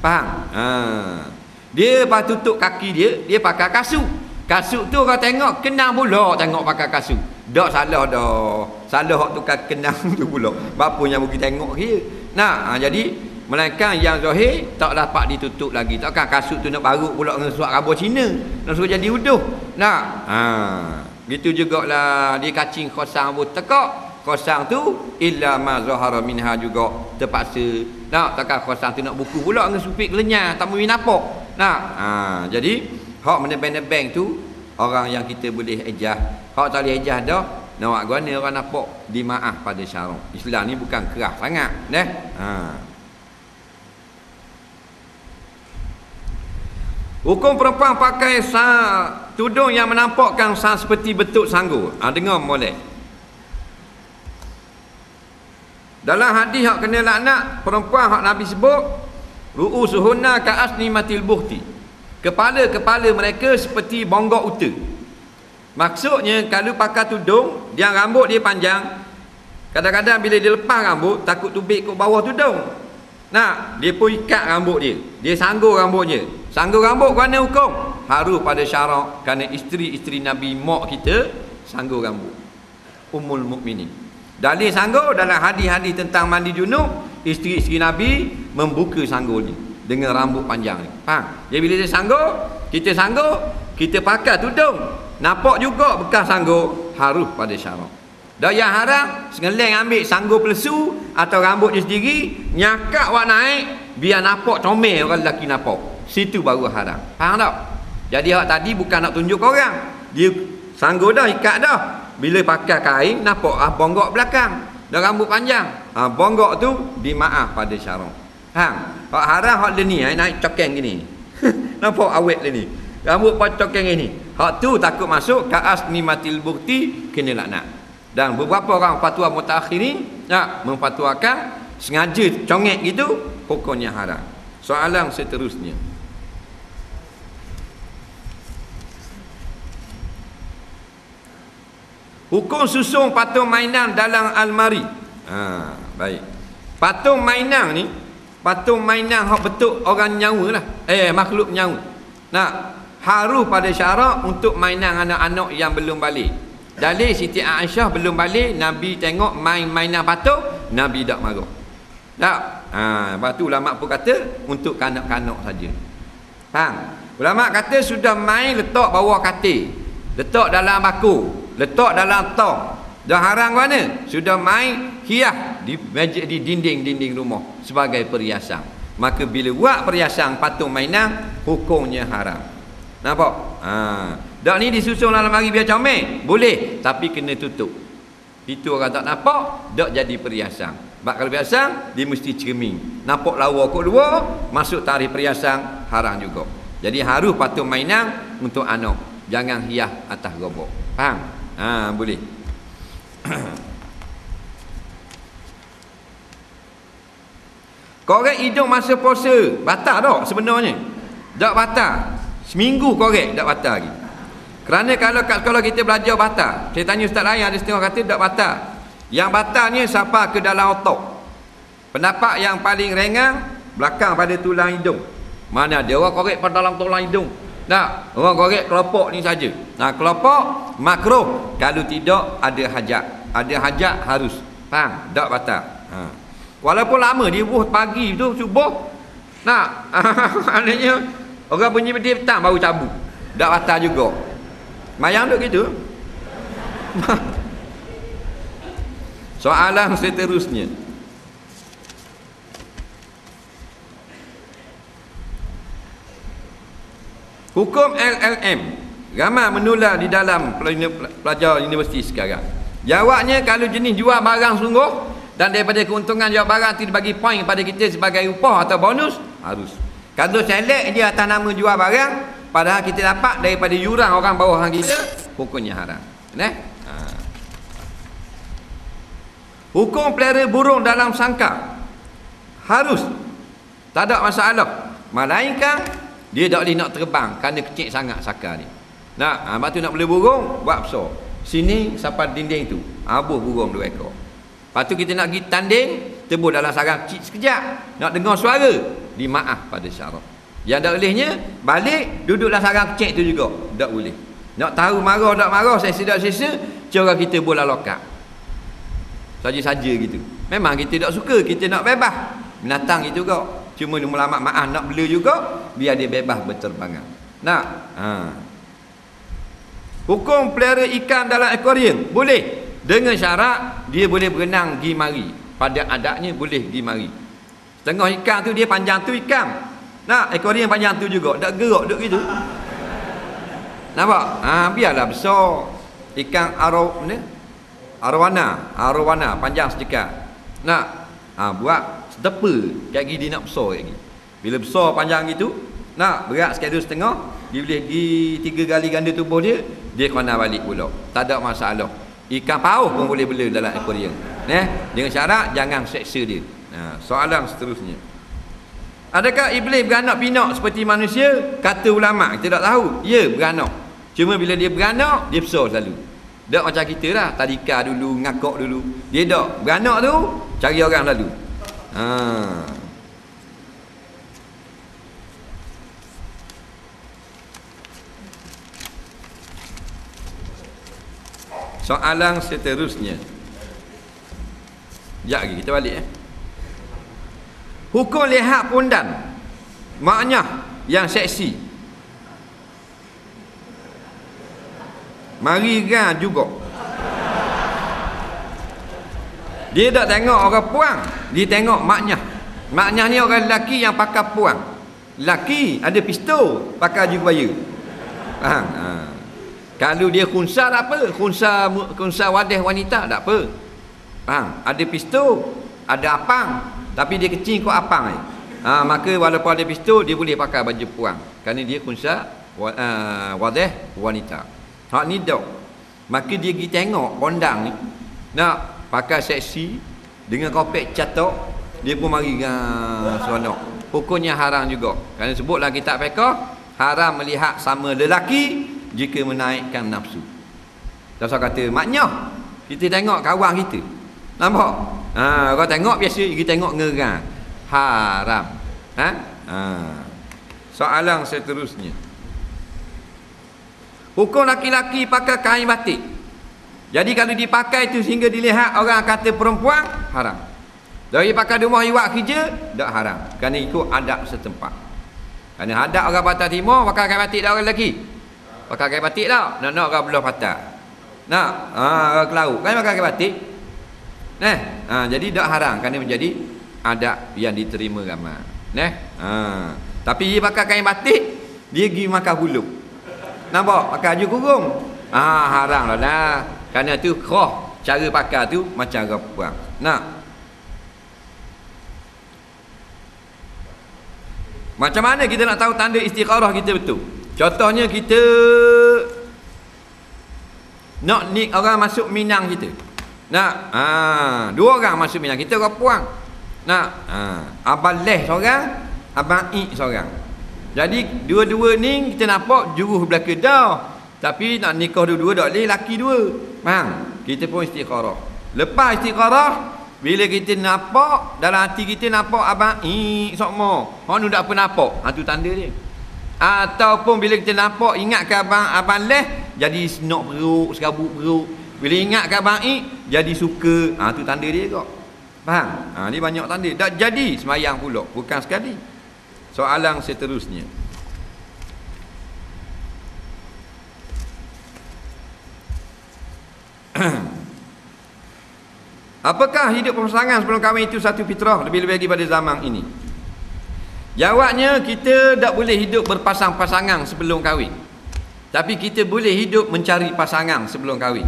Faham? Dia pas tutup kaki dia, dia pakai kasut. Kasut tu orang tengok kenang pula tengok pakai kasut. Tak salah dah. Salah hak tukar kenang tu pula. Bapa yang pergi tengok dia. Nah, jadi melainkan yang zahir tak dapat ditutup lagi. Takkan kasut tu nak baruk pula dengan suat raba Cina. Nak suruh jadi uduh. Nah, gitu jugalah dia kacing khosang pun tekak. Khosang tu illa ma zahara minha juga terpaksa. Nah, takkan khosang tu nak buku pula dengan supik lenyar, tak mungkin nampak. Nah, jadi hak menebeng-nebeng tu orang yang kita boleh ejah. Hak tak boleh ejah dah, nak buat guna orang nampak dimaaf pada syarak. Islam ni bukan keras sangat, Hukum perempuan pakai tudung yang menampakkan seperti bentuk sanggul. Dengar molek. Dalam hadis hak kena laknat perempuan hak Nabi sebut, ru'usuhunna ka'asnimatil buhti. Kepala-kepala mereka seperti bonggok unta. Maksudnya kalau pakai tudung, dia rambut dia panjang. Kadang-kadang bila dia lepas rambut, takut tubik ke bawah tudung. Nah, dia pun ikat rambut dia. Dia sanggul rambutnya. Sanggul rambut kerana hukum harus pada syarak, kerana isteri-isteri Nabi mak kita sanggul rambut. Ummul Mukminin. Dalil sanggul dalam hadis-hadis tentang mandi junub, isteri-isteri Nabi membuka sanggulnya dengan rambut panjang ni. Faham? Jadi bila dia sanggul, kita pakai tudung, nampak juga bekas sanggul, harus pada syarak. Dan yang haram sengeleng ambil sanggul pelesu atau rambut dia sendiri, nyakak wak naik biar nampak comel orang lelaki nampak. Situ baru haram. Faham tak? Jadi hak tadi bukan nak tunjuk orang. Dia sanggul dah, ikat dah. Bila pakai kain nampak bonggok belakang dan rambut panjang. Bonggok tu dimaaf pada syarak. Faham? Hak haram hak ni naik cokeng gini. Nampak awet ni. Rambut cokeng ini. Hak tu takut masuk ka'as nimatil bukti, kena laknat. Dan beberapa orang fatwa mutaakhirin memfatwakan sengaja congek gitu hukumnya haram. Soalan seterusnya. Hukum susung patung mainan dalam almari. Baik. Patung mainan ni, patung mainan hak betul orang nyawa lah. Makhluk nyawa. Nah, harus pada syarak untuk mainan anak-anak yang belum balik. Dalil Siti Aisyah belum balik, Nabi tengok mainan patung, Nabi tak marah. Tak? Lepas tu ulama pun kata untuk kanak-kanak saja. Faham? Ulama kata sudah main letak bawah katil, letak dalam baku, letak dalam tong, dah haram mana? Sudah main hias di meja, di dinding-dinding rumah sebagai perhiasan. Maka bila buat perhiasan patung mainan, hukumnya haram. Nampak? Dak ni disusun dalam mari biar comel, boleh, tapi kena tutup. Itu orang tak nampak, dak jadi perhiasan. Sebab kalau perhiasan, dia mesti cermin. Nampak lawa kot dua, masuk tarikh perhiasan, haram juga. Jadi harus patung mainan untuk anak. Jangan hias atas gobok. Faham? Boleh. Korek hidung masa puasa, batal tak sebenarnya? Tak batal. Seminggu korek, tak batal lagi. Kerana kalau kita belajar batal, saya tanya ustaz lain, ada setengah kata tak batal. Yang batalnya sampai ke dalam otak. Pendapat yang paling ringan, belakang pada tulang hidung. Mana ada orang korek pada dalam tulang hidung? Tak, orang korek kelopak ni saja. Kelopak makruh. Kalau tidak ada hajat. Ada hajat harus. Faham? Tak batal. Walaupun lama dia buh pagi tu subuh. Maknanya orang bunyi dia petang baru cabut. Tak batal juga. Mayang duk gitu. Soalan seterusnya. Hukum LLM ramai menular di dalam pelajar universiti sekarang. Jawabnya, kalau jenis jual barang sungguh dan daripada keuntungan jual barang itu dibagi poin kepada kita sebagai upah atau bonus, harus. Kalau select dia atas nama jual barang, padahal kita dapat daripada yuran orang bawahan kita, hukumnya haram. Hukum pelihara burung dalam sangkar, harus. Tak ada masalah. Melainkan dia tak boleh nak terbang kerana kecil sangat sangkar ni. Lepas tu nak beli burung, buat besar. Sini sampai dinding tu, abuh burung 2 ekor. Lepas tu kita nak pergi tanding, tebus dalam sarang kecil sekejap, nak dengar suara, dimaaf pada syarat. Yang tak bolehnya, balik, duduk dalam sarang kecil tu juga, tak boleh. Nak tahu marah tak marah, sesa-sesa, cara kita bola lokak. Saja-saja gitu. Memang kita tak suka, kita nak bebas. Binatang itu juga. Cuma ulama maaf nak bela juga, biar dia bebas berterbangan. Hukum pelihara ikan dalam akuarium, boleh. Dengan syarat, dia boleh berenang pergi mari. Pada adatnya boleh pergi mari. Setengah ikan tu dia panjang tu ikan. Akuarium panjang tu juga. Tak gerak duk gitu. Nampak? Biarlah besar. Ikan arowana panjang sedekat. Buat setepa kat gigi dia nak besar lagi. Bila besar panjang gitu, berat sekali setengah, dia boleh pergi 3 kali ganda tubuh dia, dia kena balik pula. Tak ada masalah. Ikan paus pun boleh bela dalam akuarium. Dengan syarat jangan seksa dia. Soalan seterusnya. Adakah iblis beranak pinak seperti manusia? Kata ulama, kita tak tahu. Ya, beranak. Cuma bila dia beranak, dia besar selalu. Tak macam kita lah, tadika dulu, ngakak dulu. Dia tak. Beranak tu, cari orang lalu. Soalan seterusnya. Sekejap lagi, kita balik Hukum lihat pondan, maknya yang seksi. Mari gan juga. Dia tak tengok orang puang, dia tengok maknya. Maknya ni orang lelaki yang pakai puang. Lelaki ada pistol, pakai jubaya. Faham? Kalau dia khunsa tak apa, khunsa wadah wanita tak apa. Faham? Ada pistol, ada apang, tapi dia kecil kot apang ni. Maka walaupun ada pistol, dia boleh pakai baju puang kerana dia khunsa wadah wanita. Hak ni dok. Maka dia pergi tengok kondang ni, nak pakai seksi dengan kopek catok, dia pun mari seronok. Hukumnya haram juga. Kerana sebutlah kitab fiqh, haram melihat sama lelaki jika menaikkan nafsu. Dasar kata maknya kita tengok kawan kita. Nampak? Kau tengok biasa, kita tengok ngerang. Haram. Soalan seterusnya. Hukum laki-laki pakai kain batik. Jadi kalau dipakai itu sehingga dilihat orang kata perempuan, haram. Dari pakai di rumah iwak kerja, tak haram. Kerana ikut adab setempat. Kerana adab orang Batak Timur, pakai kain batik dah orang lelaki. Pakai kain batik tak? Nak orang belah patah. Orang ke laut. Kan pakai kain batik? Jadi tak haram. Kerana menjadi adab yang diterima ramai. Tapi dia pakai kain batik, dia pergi makan huluk. Nampak? Pakai baju kurung. Haram lah. Kerana tu khah Cara pakai tu macam orang perang. Nah, macam mana kita nak tahu tanda istikharah kita betul? Contohnya kita nak ni orang masuk minang kita. Nak, dua orang masuk minang kita, orang puang. Nak, abang leh seorang, abang ik seorang. Jadi dua-dua ni kita nampak juruh belah kedah. Tapi nak nikah dua-dua tak boleh, laki dua. Faham? Kita pun istikharah. Lepas istikharah, bila kita nampak dalam hati kita nampak abang ik sokmo. Hang nu dak apa nampak. Tu tanda dia. Ataupun bila kita nampak ingat ke abang leh jadi senok perut, serabut perut. Bila ingat ke abang ik jadi suka. Tu tanda dia kok. Faham? Ni banyak tanda. Tak jadi semayang pula, bukan sekali. Soalan seterusnya. Apakah hidup pasangan sebelum kahwin itu satu fitrah, lebih-lebih lagi pada zaman ini? Jawabnya, kita tak boleh hidup berpasang-pasangan sebelum kahwin. Tapi kita boleh hidup mencari pasangan sebelum kahwin.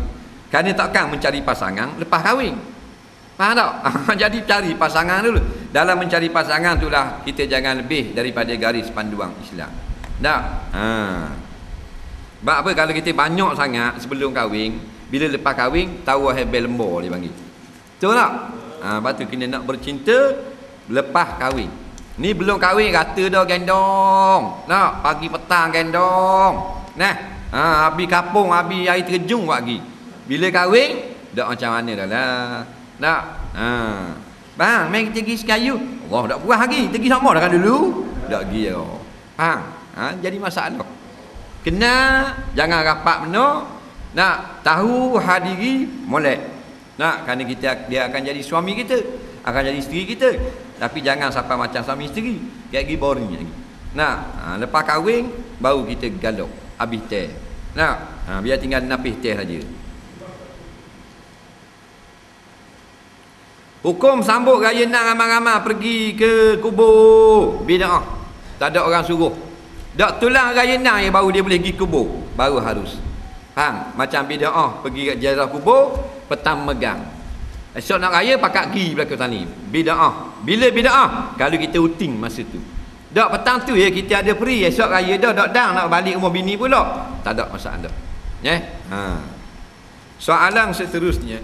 Kerana takkan mencari pasangan lepas kahwin. Faham tak? Jadi cari pasangan dulu. Dalam mencari pasangan itulah kita jangan lebih daripada garis panduan Islam. Tak? Sebab apa? Kalau kita banyak sangat sebelum kahwin, bila lepas kahwin, tawa hebel lembor dia panggil. Betul tak? Lepas tu kena nak bercinta lepas kahwin. Ni belum kahwin kata dah gendong. Nak pagi petang gendong. Nah, habis kapung, habis air terjun pagi. Bila kahwin, dak macam mana dah lah. Nak. Bang, main kita pergi sekayu. Allah dak puas lagi. Pergi sama dah kan dulu. Dak pergi dah. Faham? Jadi masalah. Kena jangan rapat benar. Nak tahu hadiri molek. Nak, kerana dia akan jadi suami kita, akan jadi isteri kita. Tapi jangan sampai macam suami isteri, kayak gini boring lagi. Nak, lepas kahwin baru kita galak habis teh. Nak, biar tinggal napis teh saja. Hukum sambut raya nak ramai-ramai pergi ke kubur bid'ah. Tak ada orang suruh. Dak tulang raya nak yang baru dia boleh pergi kubur, baru harus. Faham? Macam bid'ah pergi kat ziarah kubur, petang megang. Esok nak raya pakat pergi belakang tani. Bid'ah. Bila bid'ah? Kalau kita uting masa tu. Dak petang tu ya kita ada free, esok raya dah dak dang nak balik rumah bini pula. Tak ada masalah. Soalan seterusnya.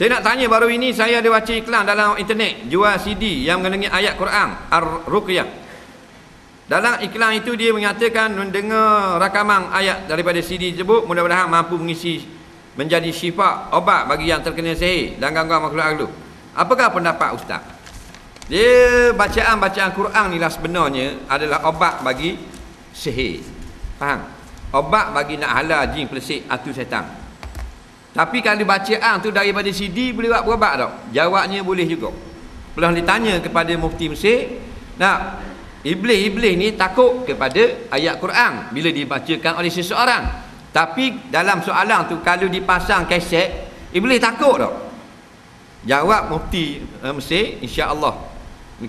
Saya nak tanya, baru ini saya ada baca iklan dalam internet jual CD yang mengandungi ayat Quran Ar-Ruqyah. Dalam iklan itu dia menyatakan mendengar rakaman ayat daripada CD tersebut mudah-mudahan mampu mengisi menjadi syifa, obat bagi yang terkena sihir dan gangguan makhluk halus. Apakah pendapat ustaz? Dia bacaan-bacaan Quran ni lah sebenarnya adalah obat bagi sihir. Faham? Obat bagi nak hala jin pelesik atu syaitan. Tapi kalau bacaan tu daripada CD boleh buat berobat tak? Jawabnya boleh juga. Pernah ditanya kepada mufti Mesir, nak iblis-iblis ni takut kepada ayat Quran bila dibacakan oleh seseorang. Tapi dalam soalan tu kalau dipasang kaset, iblis takut tak? Jawab mufti Mesir, insya-Allah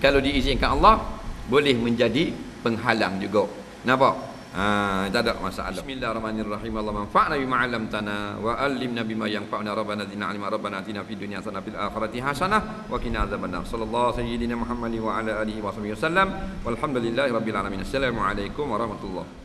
kalau diizinkan Allah boleh menjadi penghalang juga. Nampak? Tak ada masalah. Bismillahirrahmanirrahim. Allahumma anfa'na bima 'allamtana wa 'allimna bima yanfa'una. Rabbana zidna 'ilma. Rabbana atina fid dunya hasanah fil akhirati hasanah wa qina adzabannar. Sallallahu sayyidina Muhammadin wa ala alihi wa sahbihi wasallam. Walhamdulillahirabbil alamin. Assalamualaikum warahmatullahi